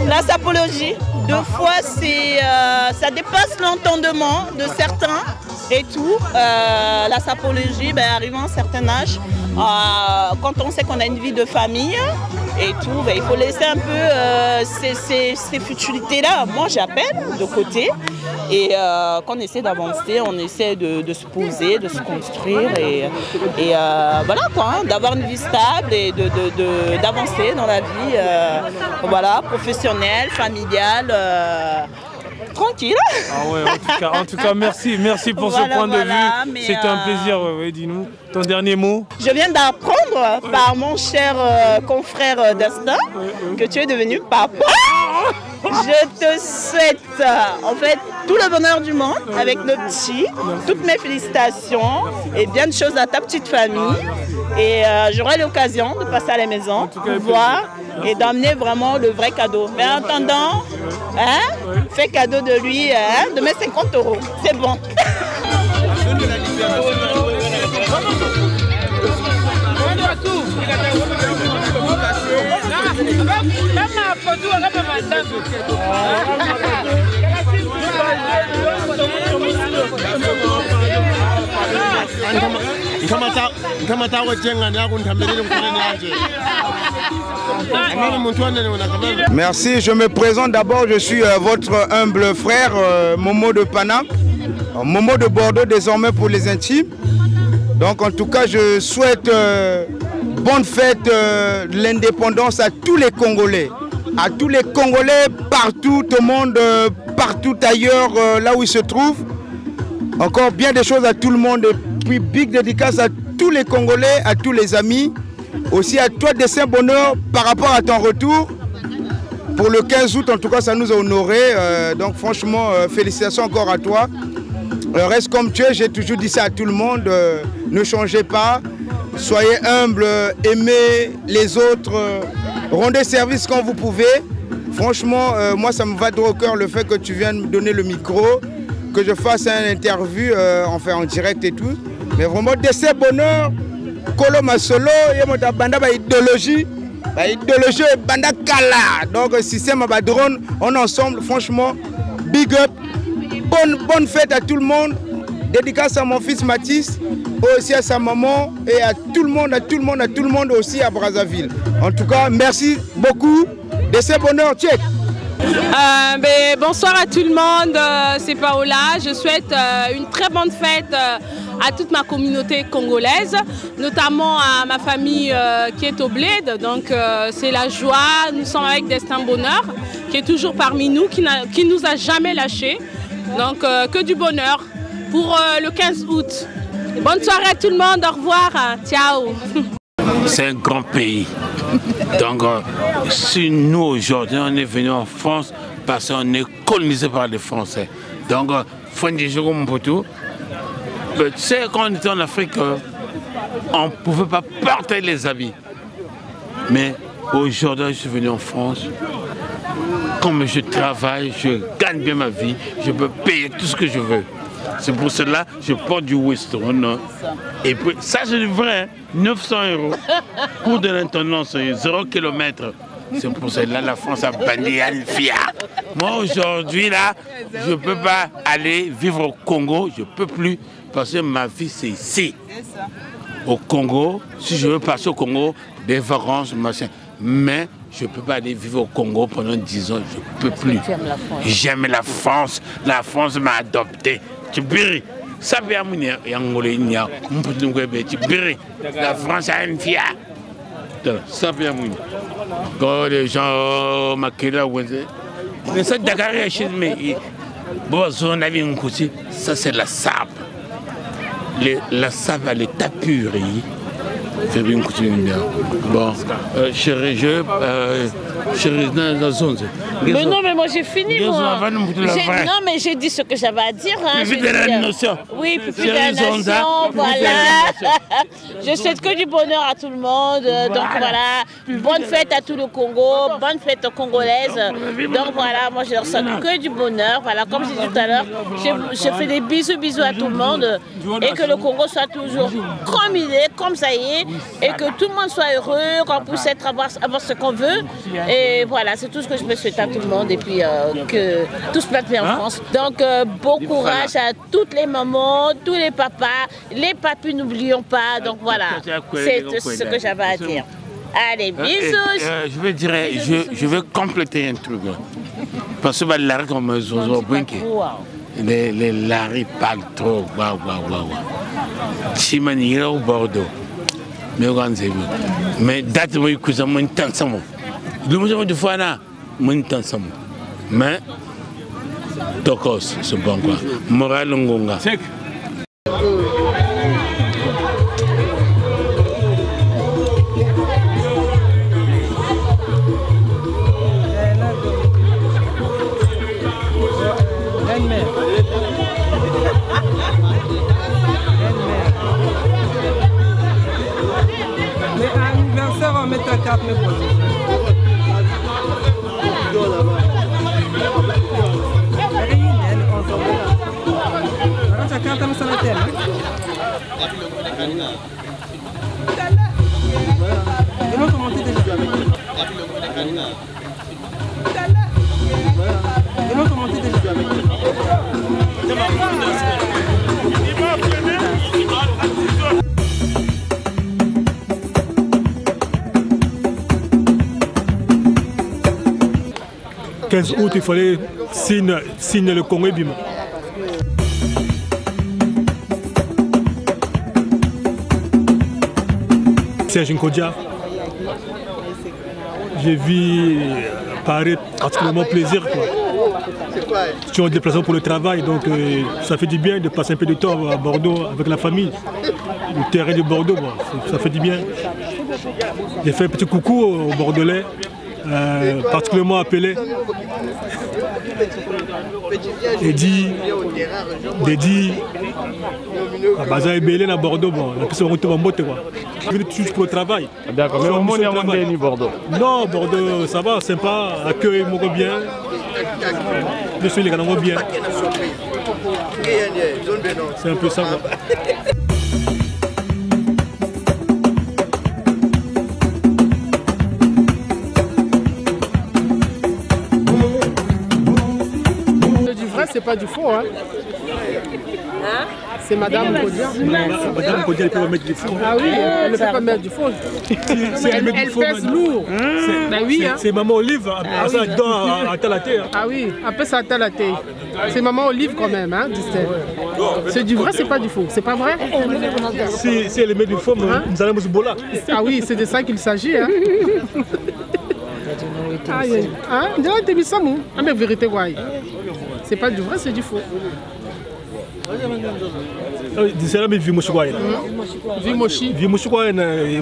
[SPEAKER 23] la sapologie. Deux fois, ça dépasse l'entendement de certains et tout. La sapologie, arrivant à un certain âge, quand on sait qu'on a une vie de famille et tout, il faut laisser un peu ces futilités-là. Moi, j'appelle de côté. Et quand on essaie d'avancer, on essaie de se poser, de se construire et voilà quoi, d'avoir une vie stable et d'avancer dans la vie voilà, professionnelle, familiale. Tranquille.
[SPEAKER 14] Ah ouais, en tout cas merci pour ce point de vue. C'était un plaisir, dis-nous. Ton dernier mot?
[SPEAKER 23] Je viens d'apprendre par mon cher confrère d'Insta que tu es devenu papa. Je te souhaite en fait tout le bonheur du monde avec nos petits, toutes mes félicitations et bien de choses à ta petite famille. Et j'aurai l'occasion de passer à la maison pour voir et d'emmener vraiment le vrai cadeau. Mais en attendant, fais cadeau de lui de mes 50 €. C'est bon.
[SPEAKER 10] Merci, je me présente d'abord, je suis votre humble frère Momo de Pana, Momo de Bordeaux désormais pour les intimes. Donc en tout cas je souhaite bonne fête de l'indépendance à tous les Congolais. À tous les Congolais partout au monde, partout ailleurs là où ils se trouvent. Encore bien des choses à tout le monde. Et puis big dédicace à tous les Congolais, à tous les amis. Aussi à toi Destin Bonheur par rapport à ton retour. Pour le 15 août en tout cas ça nous a honorés. Donc franchement félicitations encore à toi. Reste comme tu es, j'ai toujours dit ça à tout le monde. Ne changez pas. Soyez humbles, aimez les autres. Rendez service quand vous pouvez. Franchement, moi ça me va droit au cœur le fait que tu viennes me donner le micro, que je fasse une interview enfin en direct et tout. Mais vraiment, Destin Bonheur, Kolo Masolo, et banda idéologie, idéologie banda kala. Donc système à drone, on est ensemble, franchement, big up. Bonne fête à tout le monde. Dédicace à mon fils Mathis, aussi à sa maman et à tout le monde aussi à Brazzaville. En tout cas, merci beaucoup. Destin Bonheur, check.
[SPEAKER 11] Bonsoir à tout le monde, c'est Paola. Je souhaite une très bonne fête à toute ma communauté congolaise, notamment à ma famille qui est au Bled. Donc c'est la joie, nous sommes avec Destin Bonheur qui est toujours parmi nous, qui nous a jamais lâchés. Donc que du bonheur pour le 15 août. Bonne soirée à tout le monde, au revoir, ciao.
[SPEAKER 12] C'est un grand pays. Donc, si nous aujourd'hui on est venu en France parce qu'on est colonisé par les Français. Donc, tu sais, quand on était en Afrique, on ne pouvait pas porter les habits. Mais aujourd'hui, je suis venu en France. Comme je travaille, je gagne bien ma vie, je peux payer tout ce que je veux. C'est pour cela que je porte du Weston. Et puis, ça c'est vrai, hein, 900 €. Coût de l'intendance, 0 km. C'est pour cela que la France a banni Alfia. Moi aujourd'hui, là, je ne peux pas aller vivre au Congo, je ne peux plus, parce que ma vie c'est ici. Au Congo, si je veux passer au Congo, des vacances, machin. Mais je ne peux pas aller vivre au Congo pendant 10 ans, je ne peux plus. J'aime la France. La France m'a adopté. Tu biri. Ça vient la France a une fille. Ça vient quand les gens maquillent là, mais ça Dakar chez mais Ça, c'est la sable. La sable, elle est apurée. Bon, chérie,
[SPEAKER 13] mais non, mais moi j'ai fini, moi. Non, mais j'ai dit ce que j'avais à dire. Hein.
[SPEAKER 12] Pupille de la nation.
[SPEAKER 13] Oui, pupille de la nation, voilà. Je souhaite que du bonheur à tout le monde. Donc voilà, bonne fête à tout le Congo, bonne fête aux Congolaises. Donc voilà, moi je leur souhaite que du bonheur. Voilà, comme je disais tout à l'heure, je fais des bisous à tout le monde. Et que le Congo soit toujours comme il est, comme ça y est. Et que tout le monde soit heureux, qu'on puisse avoir ce qu'on veut. Et voilà, c'est tout ce que je peux souhaiter à tout le monde. Et puis que tout se passe bien en France. Donc bon courage à toutes les mamans, tous les papas, les papis, n'oublions pas. Donc voilà, c'est ce que j'avais à dire. Allez, bisous.
[SPEAKER 12] Je vais compléter un truc. Parce que les laris parlent trop. Chimani au Bordeaux. Mais date moi que ça m'en tant ça moi. Le musée de Fana m'en tant ça moi. Mais Tokos c'est bon quoi. Moral ngonga.
[SPEAKER 15] On va mettre la carte, mais bon. Le 15 août, il fallait signer le Congo et Bima. Serge Nkodia, j'ai vu paraître particulièrement plaisir. Je suis en déplacement pour le travail, donc ça fait du bien de passer un peu de temps à Bordeaux avec la famille. Le terrain de Bordeaux, bon, ça fait du bien. J'ai fait un petit coucou aux Bordelais. Particulièrement appelé Dédi à Baza et Bélène à Bordeaux, bon, la personne retourne en moto quoi. Je viens juste pour le travail.
[SPEAKER 6] D'accord, mais au moins on est Bordeaux.
[SPEAKER 15] Non, Bordeaux, ça va, sympa, accueil moi bien. Je suis les gars bien. C'est un peu ça. Quoi.
[SPEAKER 16] C'est pas du faux, hein. C'est Madame Kodia.
[SPEAKER 15] Madame Kodia, elle peut pas mettre du faux.
[SPEAKER 16] Ah oui, elle ne peut pas mettre du faux. Elle pèse lourd. Ben oui, hein.
[SPEAKER 15] C'est Maman Olive, à Talaté.
[SPEAKER 16] Ah oui, un peu ça à Talaté. C'est Maman Olive quand même, hein, c'est du vrai, c'est pas du faux. C'est pas vrai?
[SPEAKER 15] Si elle met du faux, nous allons se bola.
[SPEAKER 16] Ah oui, c'est de ça qu'il s'agit, hein. Hein? T'es mis ça, mon. Ah mais vérité, ouais. C'est pas du vrai, c'est du faux.
[SPEAKER 15] C'est là, mais Vimoshi.
[SPEAKER 16] Vimoshi.
[SPEAKER 15] Vimoshi,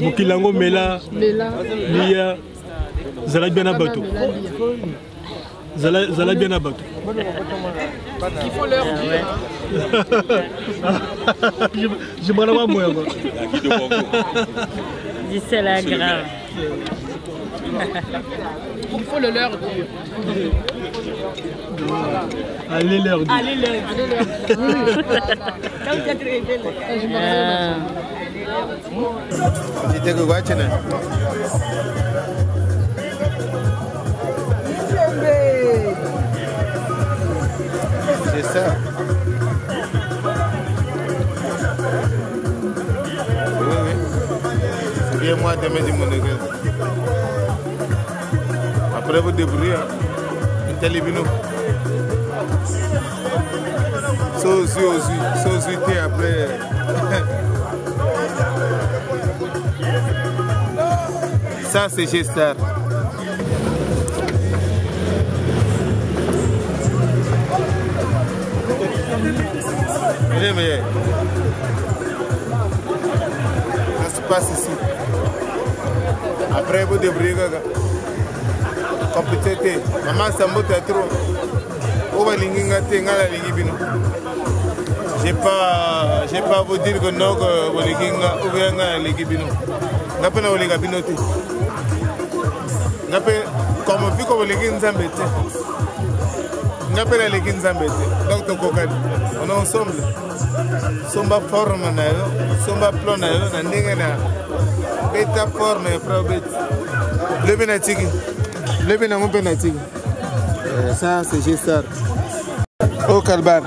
[SPEAKER 15] Mokilango, Mela. Lia. Zala bien abattu. Zala bien abattu.
[SPEAKER 16] Il faut leur dire.
[SPEAKER 15] Je m'en vais moi.
[SPEAKER 13] Dis c'est la grave.
[SPEAKER 16] Il faut le leur dire.
[SPEAKER 15] Allez leur dire.
[SPEAKER 16] Allez leur dire.
[SPEAKER 1] C'est ça. Oui. Viens moi demain du monde. Après vous débrouillez. Télévino. Société après. Ça c'est G-Star.
[SPEAKER 4] passe ici. Après, vous débrouillez. Compétité. Maman, ça me fait trop. J'ai pas à vous dire que non, que vous avez les guibino. N'a pas les gabinotés. N'a pas comme vu que vous les guinzambete. N'a pas les guinzambete. Donc, on est ensemble. Somba forme, somba plan, beta forme, le benatiki. Le benatiki. Ça, c'est G-Star. Au Kalban.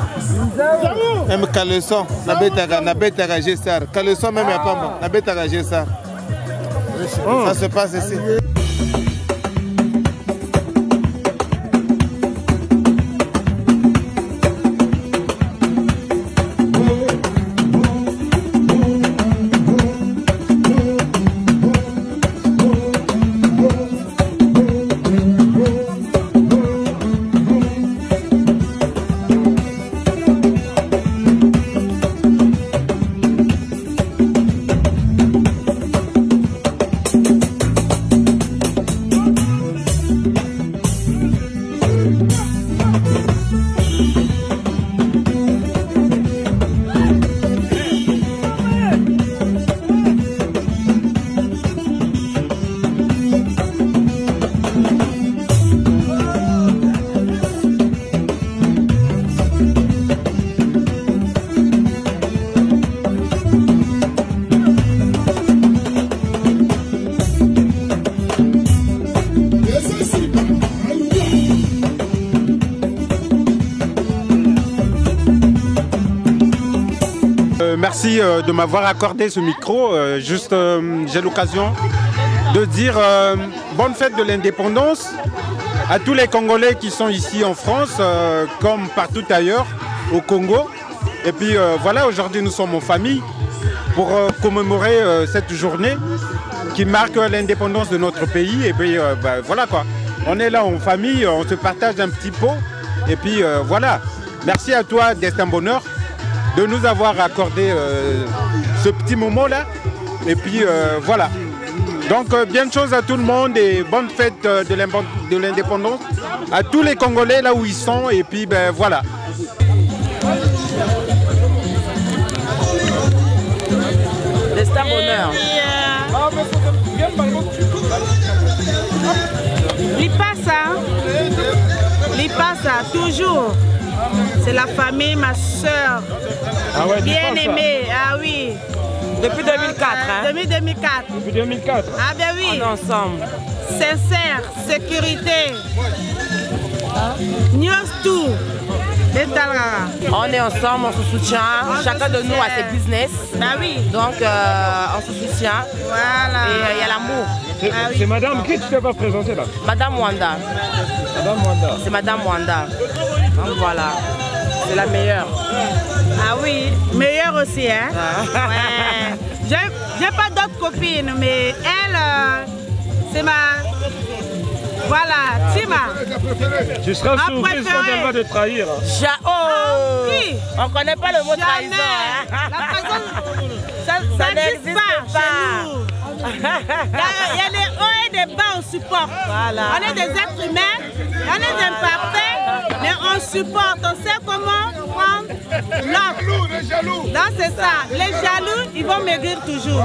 [SPEAKER 4] Même Caleçon, na beta G-Star. Caleçon même à Pamba, na beta G-Star. Ça se passe ici.
[SPEAKER 17] Merci de m'avoir accordé ce micro. J'ai l'occasion de dire bonne fête de l'indépendance à tous les Congolais qui sont ici en France, comme partout ailleurs au Congo. Et puis voilà, aujourd'hui nous sommes en famille pour commémorer cette journée qui marque l'indépendance de notre pays. Et puis voilà quoi, on est là en famille, on se partage un petit pot. Et puis voilà, merci à toi Destin Bonheur de nous avoir accordé ce petit moment-là. Et puis voilà. Donc bien de choses à tout le monde et bonne fête de l'indépendance à tous les Congolais là où ils sont. Et puis ben voilà.
[SPEAKER 18] Destin Bonheur.
[SPEAKER 24] Lipasa, toujours. C'est la famille, ma soeur.
[SPEAKER 17] Ah ouais,
[SPEAKER 24] bien aimée, ah oui.
[SPEAKER 18] Depuis 2004, hein?
[SPEAKER 24] Depuis 2004.
[SPEAKER 17] Depuis 2004.
[SPEAKER 24] Ah ben oui.
[SPEAKER 18] On est ensemble.
[SPEAKER 24] Sincère, sécurité. News tout.
[SPEAKER 18] On est ensemble, on se soutient. Chacun de nous a ses business.
[SPEAKER 24] Ah oui.
[SPEAKER 18] Donc on se soutient.
[SPEAKER 24] Voilà.
[SPEAKER 18] Et il y a l'amour.
[SPEAKER 17] C'est madame qui tu t'es pas présentée là?
[SPEAKER 18] Madame Wanda.
[SPEAKER 17] Madame Wanda.
[SPEAKER 18] C'est madame Wanda. Donc voilà. C'est la meilleure.
[SPEAKER 24] Ah oui, meilleure aussi, hein? Ouais. J'ai pas d'autres copines, mais elle, c'est ma... Voilà, Tima.
[SPEAKER 17] Tu seras surprise quand elle va te trahir.
[SPEAKER 18] Oui. On connaît pas le mot trahison. Hein?
[SPEAKER 24] La trahison, ça n'existe pas chez nous. Il y a des hauts et des bas, on supporte. Voilà. On est des êtres humains, on est des imparfaits, mais on supporte, on sait comment prendre l'autre.
[SPEAKER 4] Les jaloux.
[SPEAKER 24] Non, c'est ça. Les jaloux, ils vont maigrir toujours.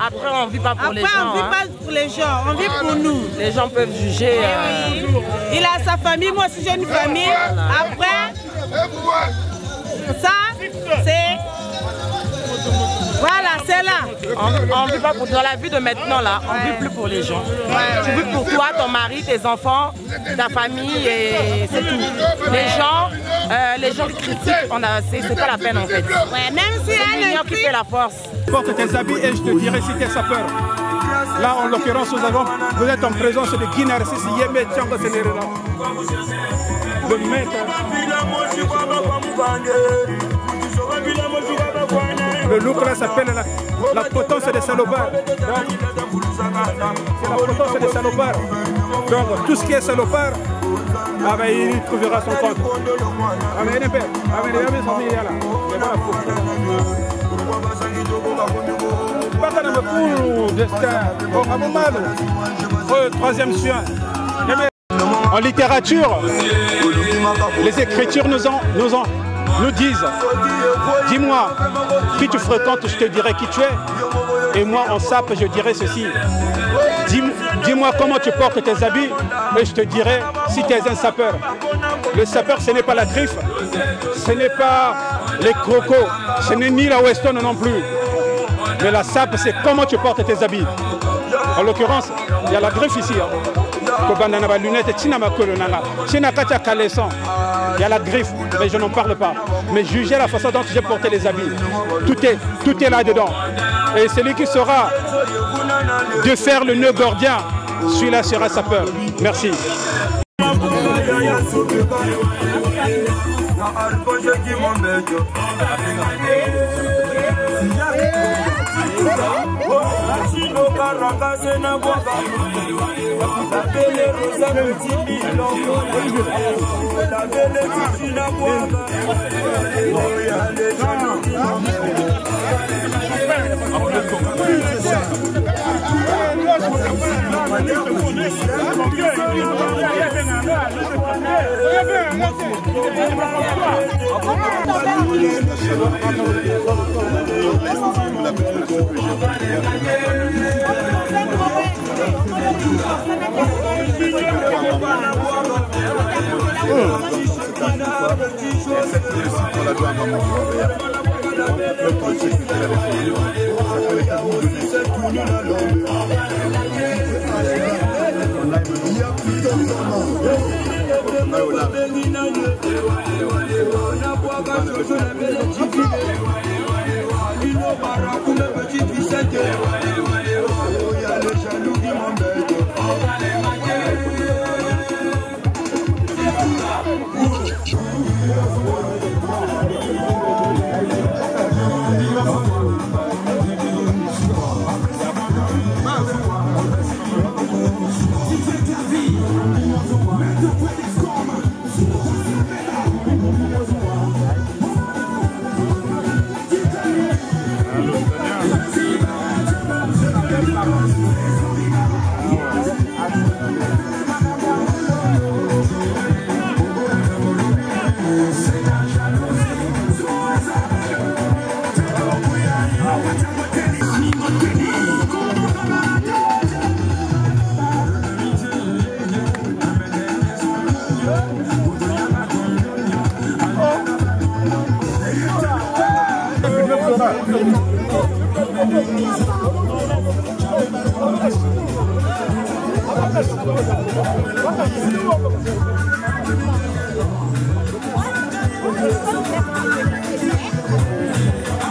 [SPEAKER 18] Après, on ne vit pas pour les gens.
[SPEAKER 24] Après, on ne vit pas pour les gens, on vit pour nous.
[SPEAKER 18] Les gens peuvent juger.
[SPEAKER 24] Oui. Il a sa famille, moi aussi j'ai une famille. Après, ça, c'est... Voilà, c'est là.
[SPEAKER 18] On ne vit pas pour toi. La vie de maintenant, là, on ne vit plus pour les gens. Tu vis pour toi, ton mari, tes enfants, ta famille, et c'est tout. Les gens qui critiquent, c'est pas la peine en fait.
[SPEAKER 24] Ouais, même si
[SPEAKER 18] c'est l'union qui fait la force.
[SPEAKER 25] Porte tes habits et je te dirai si tu es sapeur. Là, en l'occurrence, vous êtes en présence de Guinar Sissi Yeme Tchanga Sénéréla. Le maître. Le look là s'appelle la potence des salopards. C'est la potence des salopards. Donc tout ce qui est salopard, il trouvera son compte. Troisième soin. En littérature, les écritures nous disent, dis-moi qui tu fréquentes, je te dirai qui tu es. Et moi en sape, je dirai ceci. Dis-moi comment tu portes tes habits et je te dirai si tu es un sapeur. Le sapeur, ce n'est pas la griffe, ce n'est pas les crocos, ce n'est ni la Weston non plus. Mais la sape, c'est comment tu portes tes habits. En l'occurrence, il y a la griffe ici. Il y a la griffe, mais je n'en parle pas. Mais jugez la façon dont j'ai porté les habits. Tout est là-dedans. Et celui qui saura de faire le nœud gordien, celui-là sera sapeur. Merci.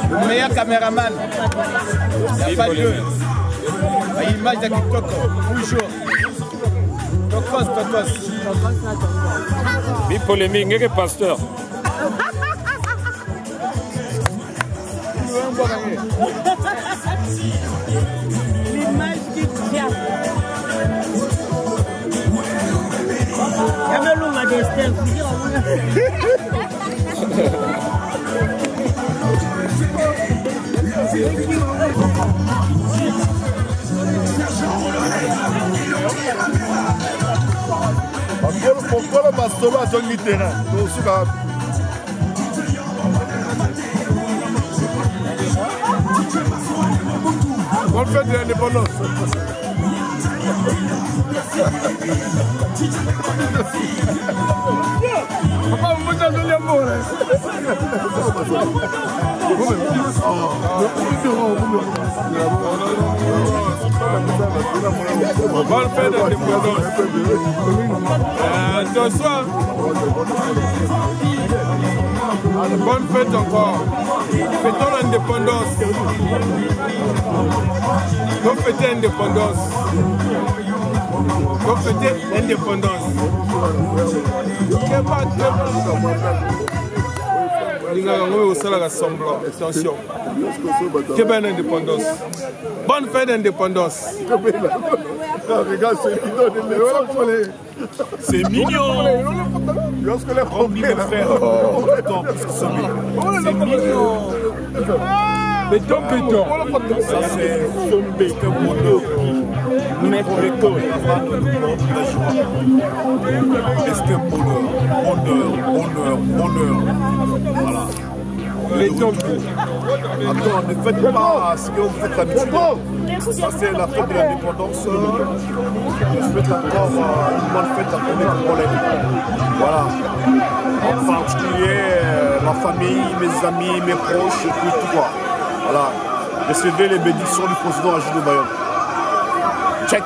[SPEAKER 4] Le meilleur caméraman. Il n'y a pas de image de Kitoko, toujours. Tokos.
[SPEAKER 5] Mi polémique, n'est-ce que pasteur?
[SPEAKER 24] L'image qui tient. Il y a même l'homme à destin.
[SPEAKER 7] Pourquoi le Mastolo a donné le terrain? Bonne fête de l'indépendance. Papa, vous avez donné un mot.
[SPEAKER 4] Bonne fête d'indépendance. Bonsoir. Bonne fête encore. Fêtons l'indépendance. Vous fêtez l'indépendance. Vous fêtez l'indépendance. Attention. Que belle indépendance. Bonne fête d'indépendance.
[SPEAKER 7] Regarde,
[SPEAKER 5] c'est mignon.
[SPEAKER 7] Lorsque les
[SPEAKER 5] frères, c'est mignon. Béton. Ça c'est Sombé, un bonheur qui met pour les corps avant de nous porter la joie. Est-ce qu'un bonheur, voilà. Béton. Attends, ne faites pas ce que vous faites d'habitude. Ça c'est la fête de l'indépendance. Je souhaite encore une bonne fête à tous les Congolais. Voilà. En particulier ma famille, mes amis, mes proches, et puis tout quoi. Voilà. Recevez les bénédictions du président Agile de Bayonne. Check.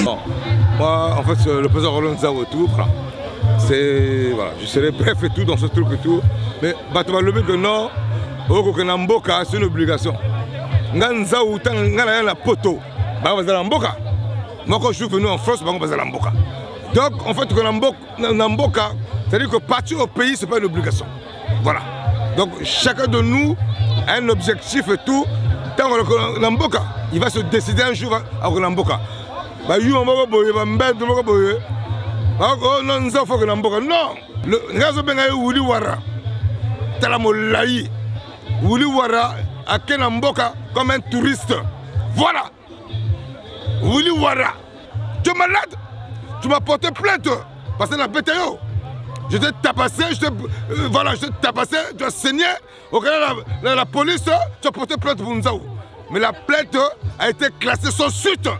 [SPEAKER 2] Bon, moi, en fait, le président Roland Nzao et tout, voilà. C'est, voilà, je serai bref et tout dans ce truc et tout. Mais, le mec que non, c'est une obligation. Nzao, la poto, moi, quand je suis venu en France, je suis venu. Donc, en fait, c'est-à-dire que partir au pays, ce n'est pas une obligation. Voilà. Donc, chacun de nous a un objectif et tout. Tant que il va se décider un jour à Namboka. Non, le gaz bengaye Wuli Wara, Talamolaï, Wuli Wara à Kenamboka comme un touriste. Voilà. Wuli Wara, tu es malade? Tu m'as porté plainte parce que la BTO. Je t'ai tabassé, voilà, je t'ai tabassé, tu as saigné. Au Canada, la police, tu as porté plainte pour Nzao. Mais la plainte a été classée sans suite.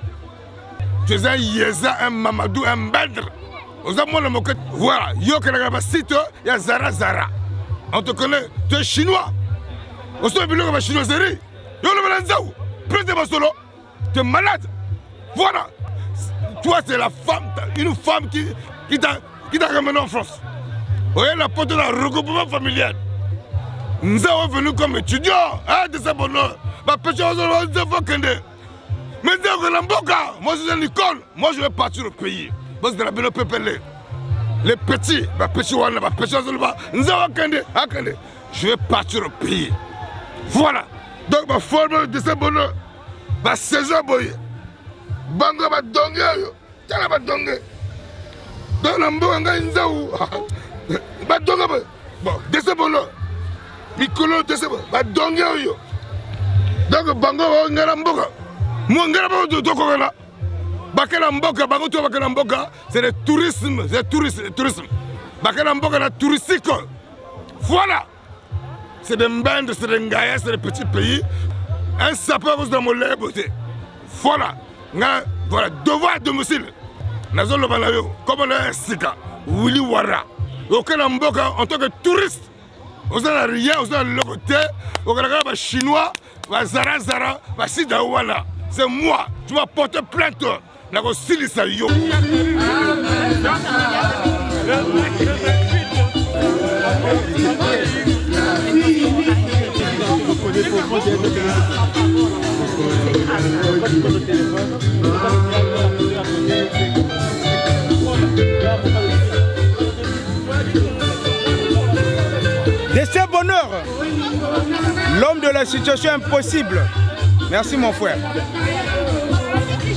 [SPEAKER 2] Tu es un Yeza, un Mamadou, un Badr. Voilà, yo Kanagaba site, il y a Zara. On te connaît, tu es chinois. On se dit que chinois c'est yo le Nzao. Plainte de solo. Tu es malade. Voilà. Toi, c'est la femme, une femme qui t'a ramené en France. Vous voyez la porte de la regroupement familial. Nous avons venu comme étudiants, de ce bonheur. Mais moi je suis une école, moi je vais partir au pays. Les petits, je vais partir au pays. Voilà. Donc ma forme de ce bonheur, ma saison boye. Bango va donner, tala va donner. Dans la mbonga Nzao. Ba donga ba. Bon, de ce bonheur. Mikolo de ce bonheur. Ba donga yo. Donc bango va ngala mboka. Mo ngala ba do kokona. Bakela mboka, bango to bakela mboka, c'est le tourisme, Bakela mboka la touristique. Voilà. C'est des mbendre, c'est des ngaya, c'est des petits pays. Un sapeur dans mon lait beauté. Voilà. Voilà, devoir à domicile. Nazo le balayo, comme on a un sika, Wuli Wara. Aucun mboka en tant que touriste. Vous n'avez rien, vous avez le côté, vous avez un chinois, Zara, Sida Wana. C'est moi, tu m'as porté plainte. Nago Silisa Yo.
[SPEAKER 10] De ce bonheur, l'homme de la situation impossible. Merci mon frère.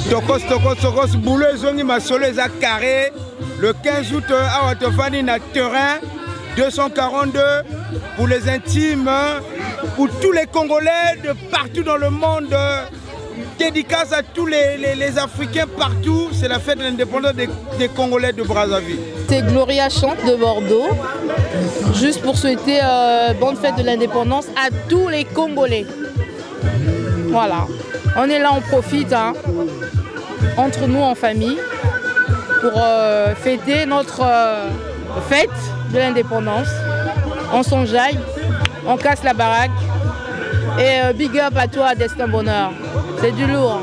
[SPEAKER 10] Tokos, boulot, zongi masolo, eza carré. Le 15 août, à Watofani, na terrain 242 pour les intimes, pour tous les Congolais de partout dans le monde. Dédicace à tous les Africains partout. C'est la fête de l'indépendance des Congolais de Brazzaville.
[SPEAKER 9] C'est Gloria Chante de Bordeaux, juste pour souhaiter bonne fête de l'indépendance à tous les Congolais. Voilà, on est là, on profite entre nous en famille pour fêter notre fête de l'indépendance. On s'enjaille, on casse la baraque et big up à toi Destin Bonheur, c'est du lourd.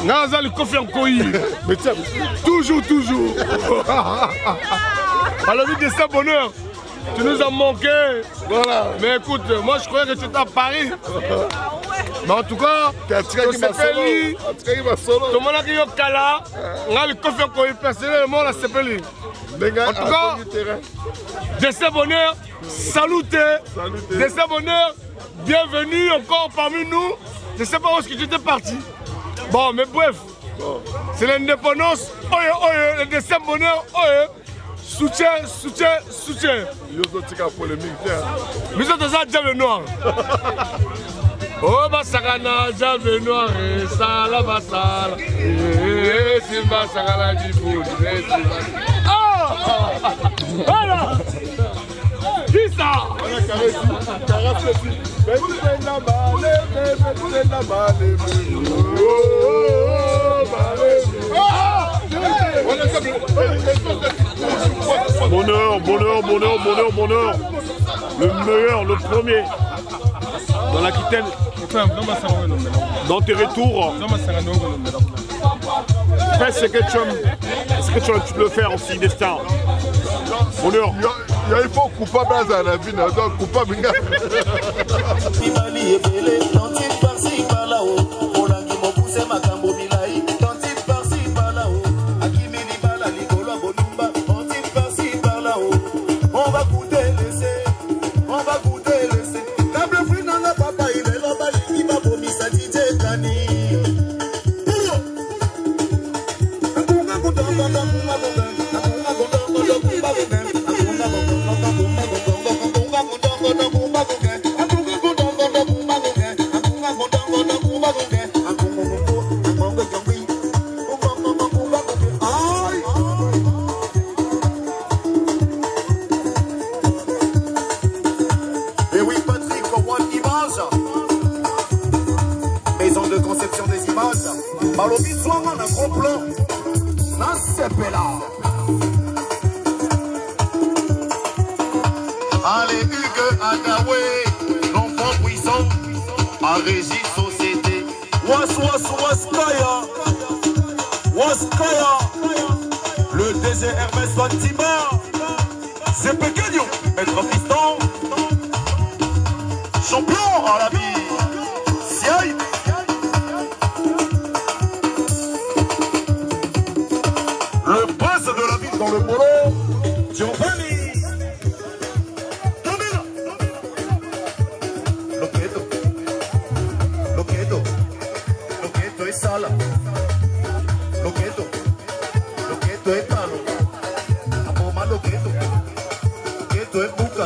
[SPEAKER 2] Naza le coffre en coï. Toujours. Alors, lui, de ce bonheur, tu nous as manqué. Voilà. Mais écoute, moi je croyais que tu étais à Paris. Mais en tout cas, tu s'appelles tout le monde a dit Kala. On a le coffre en coï. Personnellement, on a s'appelé. En tout cas, de ce bonheur, saluté. De ce bonheur, bienvenue encore parmi nous. Je ne sais pas où est-ce que tu étais parti. Bon, mais bref, c'est l'indépendance, le décembre bonheur, soutien. Nous autres, ça, diable noir. Oh, Basagana, diable noir, sala, basala. C'est Basagana du bout. Ah! Voilà! Qui ça?
[SPEAKER 5] Bonheur. Le meilleur, le premier. Dans l'Aquitaine. Dans tes retours. Fais ce que tu aimes. Tu peux le faire aussi, destin. Bonheur.
[SPEAKER 2] Il faut coupable à la vie, donc coupable.
[SPEAKER 8] Allez, Hugues Adawé, l'enfant puissant, à Régie Société. Waskaya, le DG Hermès Fatima, c'est Pequeño, maître piston, champion à la vie, Siaï. Le prince de la ville dans le polo, Giovanni. Sala, loqueto es palo, aboma loqueto es buca,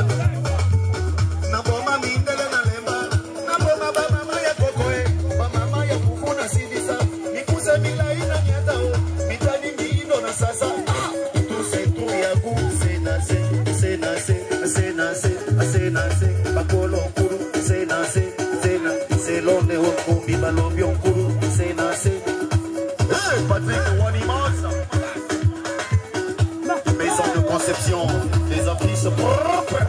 [SPEAKER 8] naboma mindele na lemba, naboma ba mama ya kokoe, ba mama ya kufuna sidisa, nikuse mila ina nyatao, mitani miino na sasa, tuse tu ya gu, senase, bakolo kuru, senase, selone wakumbi balombi onkuru. Hey, Patrick Wanimas, maison de conception des affiches propres.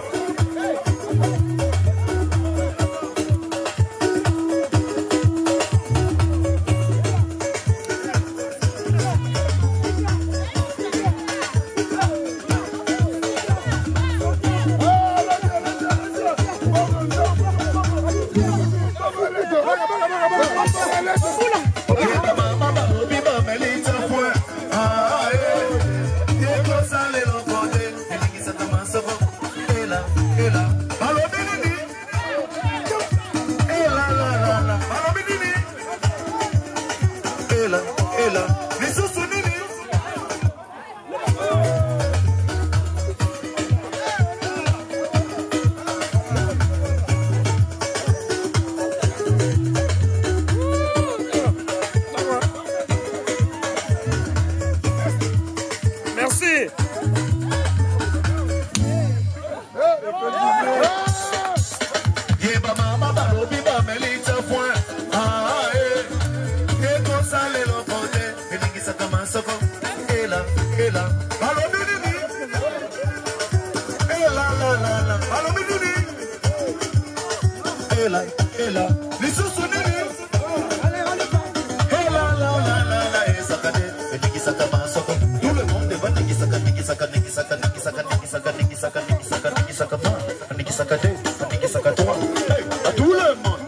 [SPEAKER 8] masoko. Ela, ela, balobini. Ela, la, la, la, balobini. Ela, ela, lisusu nini. Ela, la, la, la, la, esakade, etikisaka masoko. Tout le monde va nikisaka, nikisaka, nikisaka, nikisaka, nikisaka, nikisaka, nikisaka, nikisaka, nikisaka, nikisaka, toi. Hey, à tout le monde.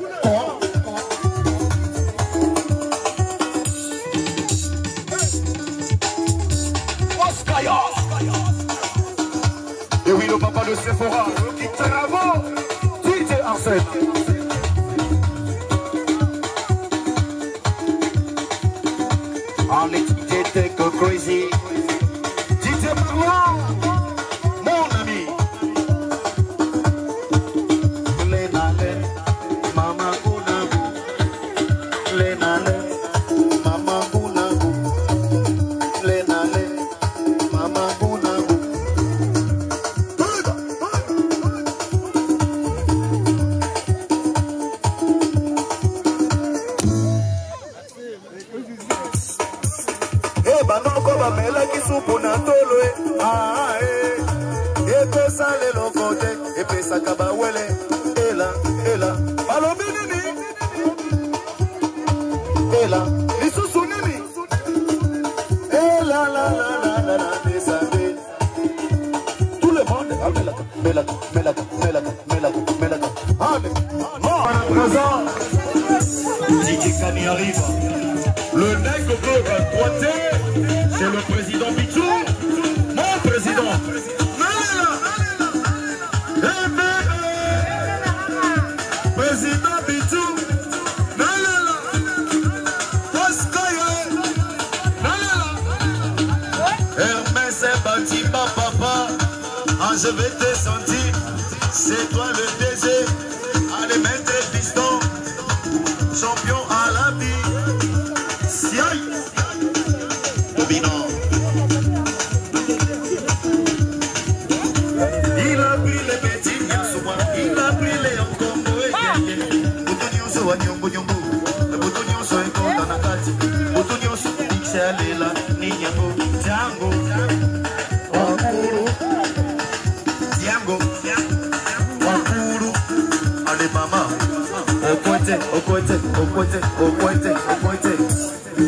[SPEAKER 8] Et oui, le papa de Sephora, le quitte avant, DJ Arsène. Alex DJ Go Crazy, DJ Marlon, mon ami. Lenale, Mama Gunabu, Lenale, Mama Gunabu, Lenale, Mama Gunabu. Banoko bamela kisupu na tolo epesa lelo kote epesa kabawele ela ela balobi nini ela lisusu nini ela la la la la la desande tout le monde melaka melaka melaka melaka melaka melaka allez mort à présent Tiki Kani arrive le nègre bleu va droiter. C'est le président Bitou, mon président. Président Bitou, Hermès est bâti par papa. Je vais te sentir, c'est toi le désir. Allez mettre les pistons, champion à la vie. Dominant. Il a pris les petits Niassoua, il a pris les Onkombo et Boutonio Soa Nyombo Nyombo, Boutonio Soa Nkonda Nakati, Boutonio Soa Nixalela, Ninyambo, Django, Wakuru, Django, Wakuru, allez mama, Okote, Okote, Okote, Okote, Okote.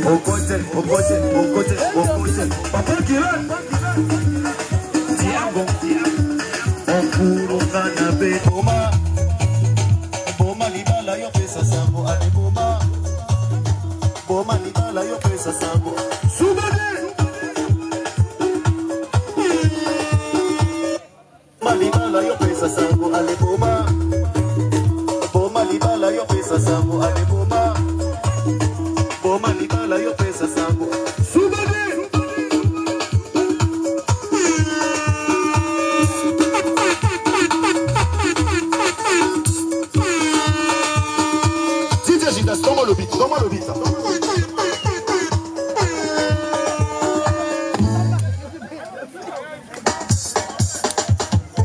[SPEAKER 8] Au côté, au côté, au côté, au côté. Papa Kiran. Diago. On court au canapé. Boma. Boma libala yo pesa sambo. Allez Boma. Boma libala yo pesa sambo. Soubadi. Boma libala yo pesa sambo. Allez Boma. Boma libala yo pesa sambo. Allez Boma. Boma libala yo pesa sambo. Soubadi. DJ Gidas, donne-moi le beat, donne-moi le beat.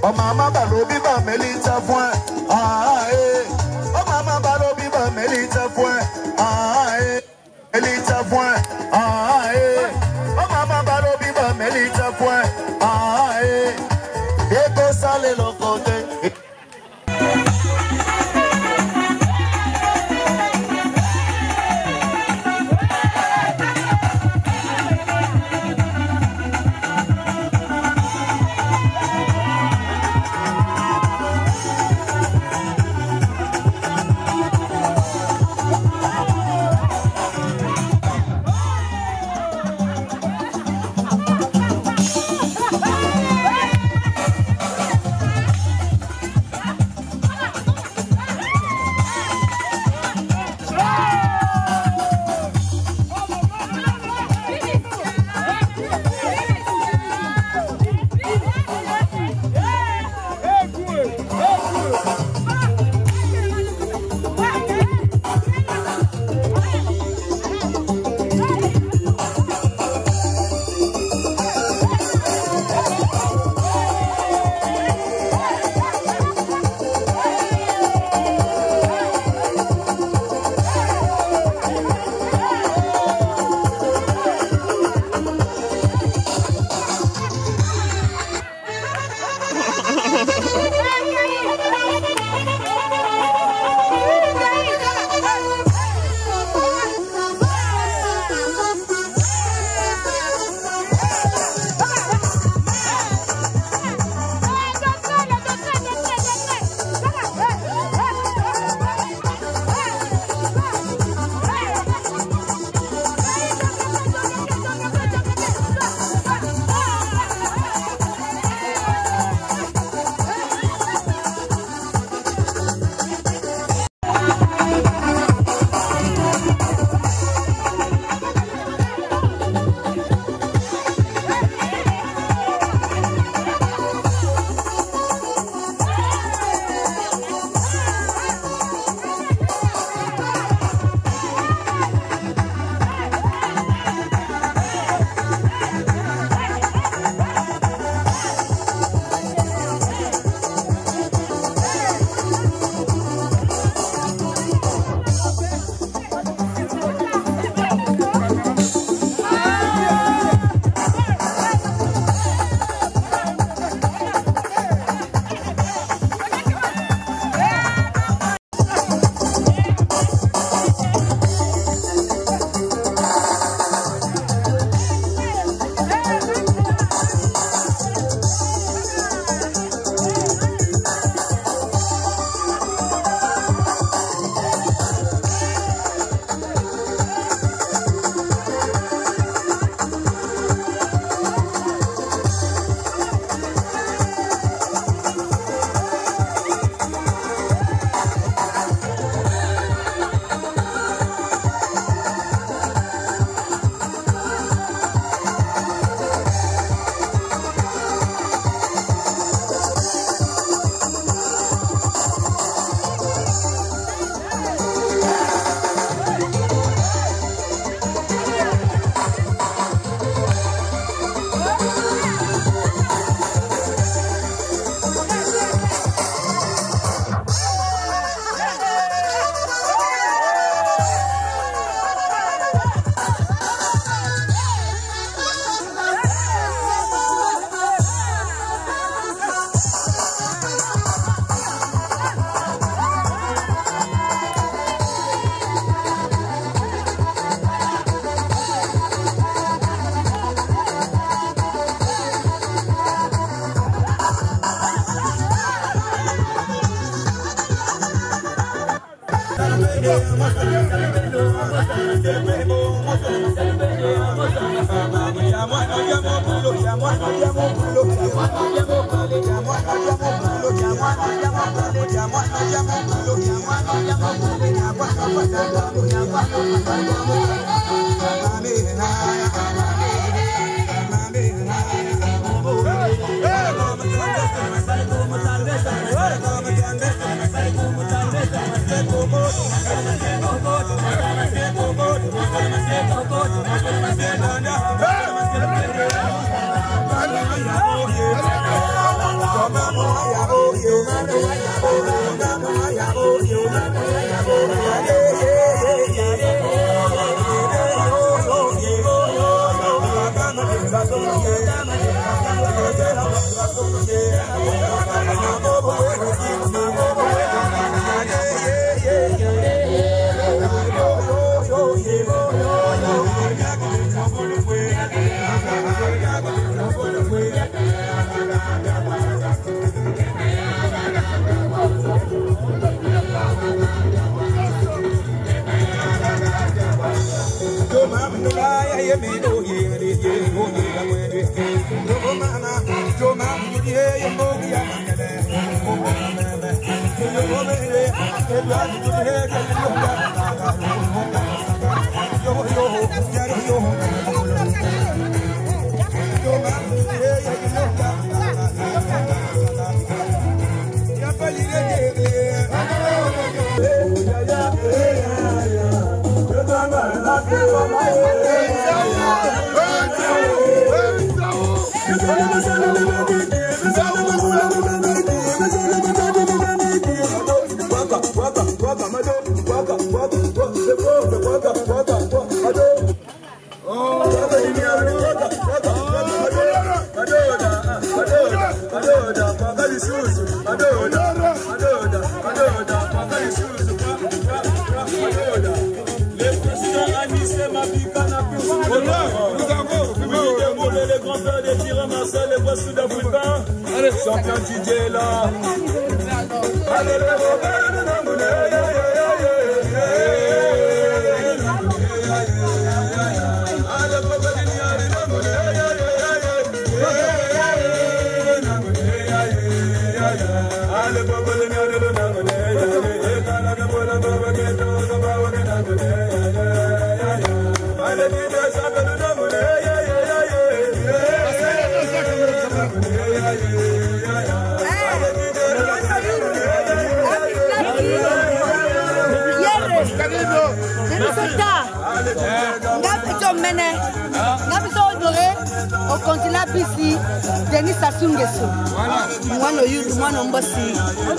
[SPEAKER 8] Oh mama balobi ba melita point. Ah eh. Oh mama balobi ba melita point. Ah eh. Melita point. Ah eh. Oh mama balobi ba melita point. Ah eh. Eko sale lo kote. Champion DJ là.
[SPEAKER 3] Au consulat ici, Denis Sassou Nguesso. Moi, no yudu, moi, no mbossi.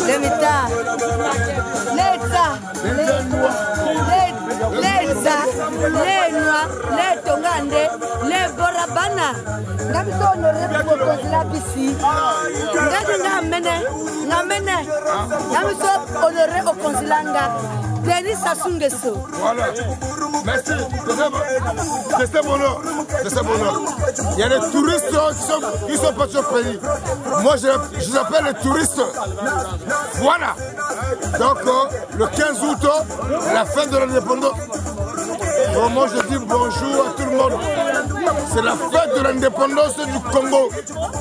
[SPEAKER 3] L'État, les Noirs, les Tongandais, les Borabana. Nous sommes honorés pour le consulat ici. Nous sommes honorés au consulat. Denis Sassou Nguesso.
[SPEAKER 2] Voilà. Merci. C'est mon honneur. Il y a des touristes qui sont partis au pays. Moi, je les appelle les touristes. Voilà. Donc, le 15 août, la fin de l'indépendance. Moi, je dis bonjour à tout le monde. C'est la fête de l'indépendance du Congo.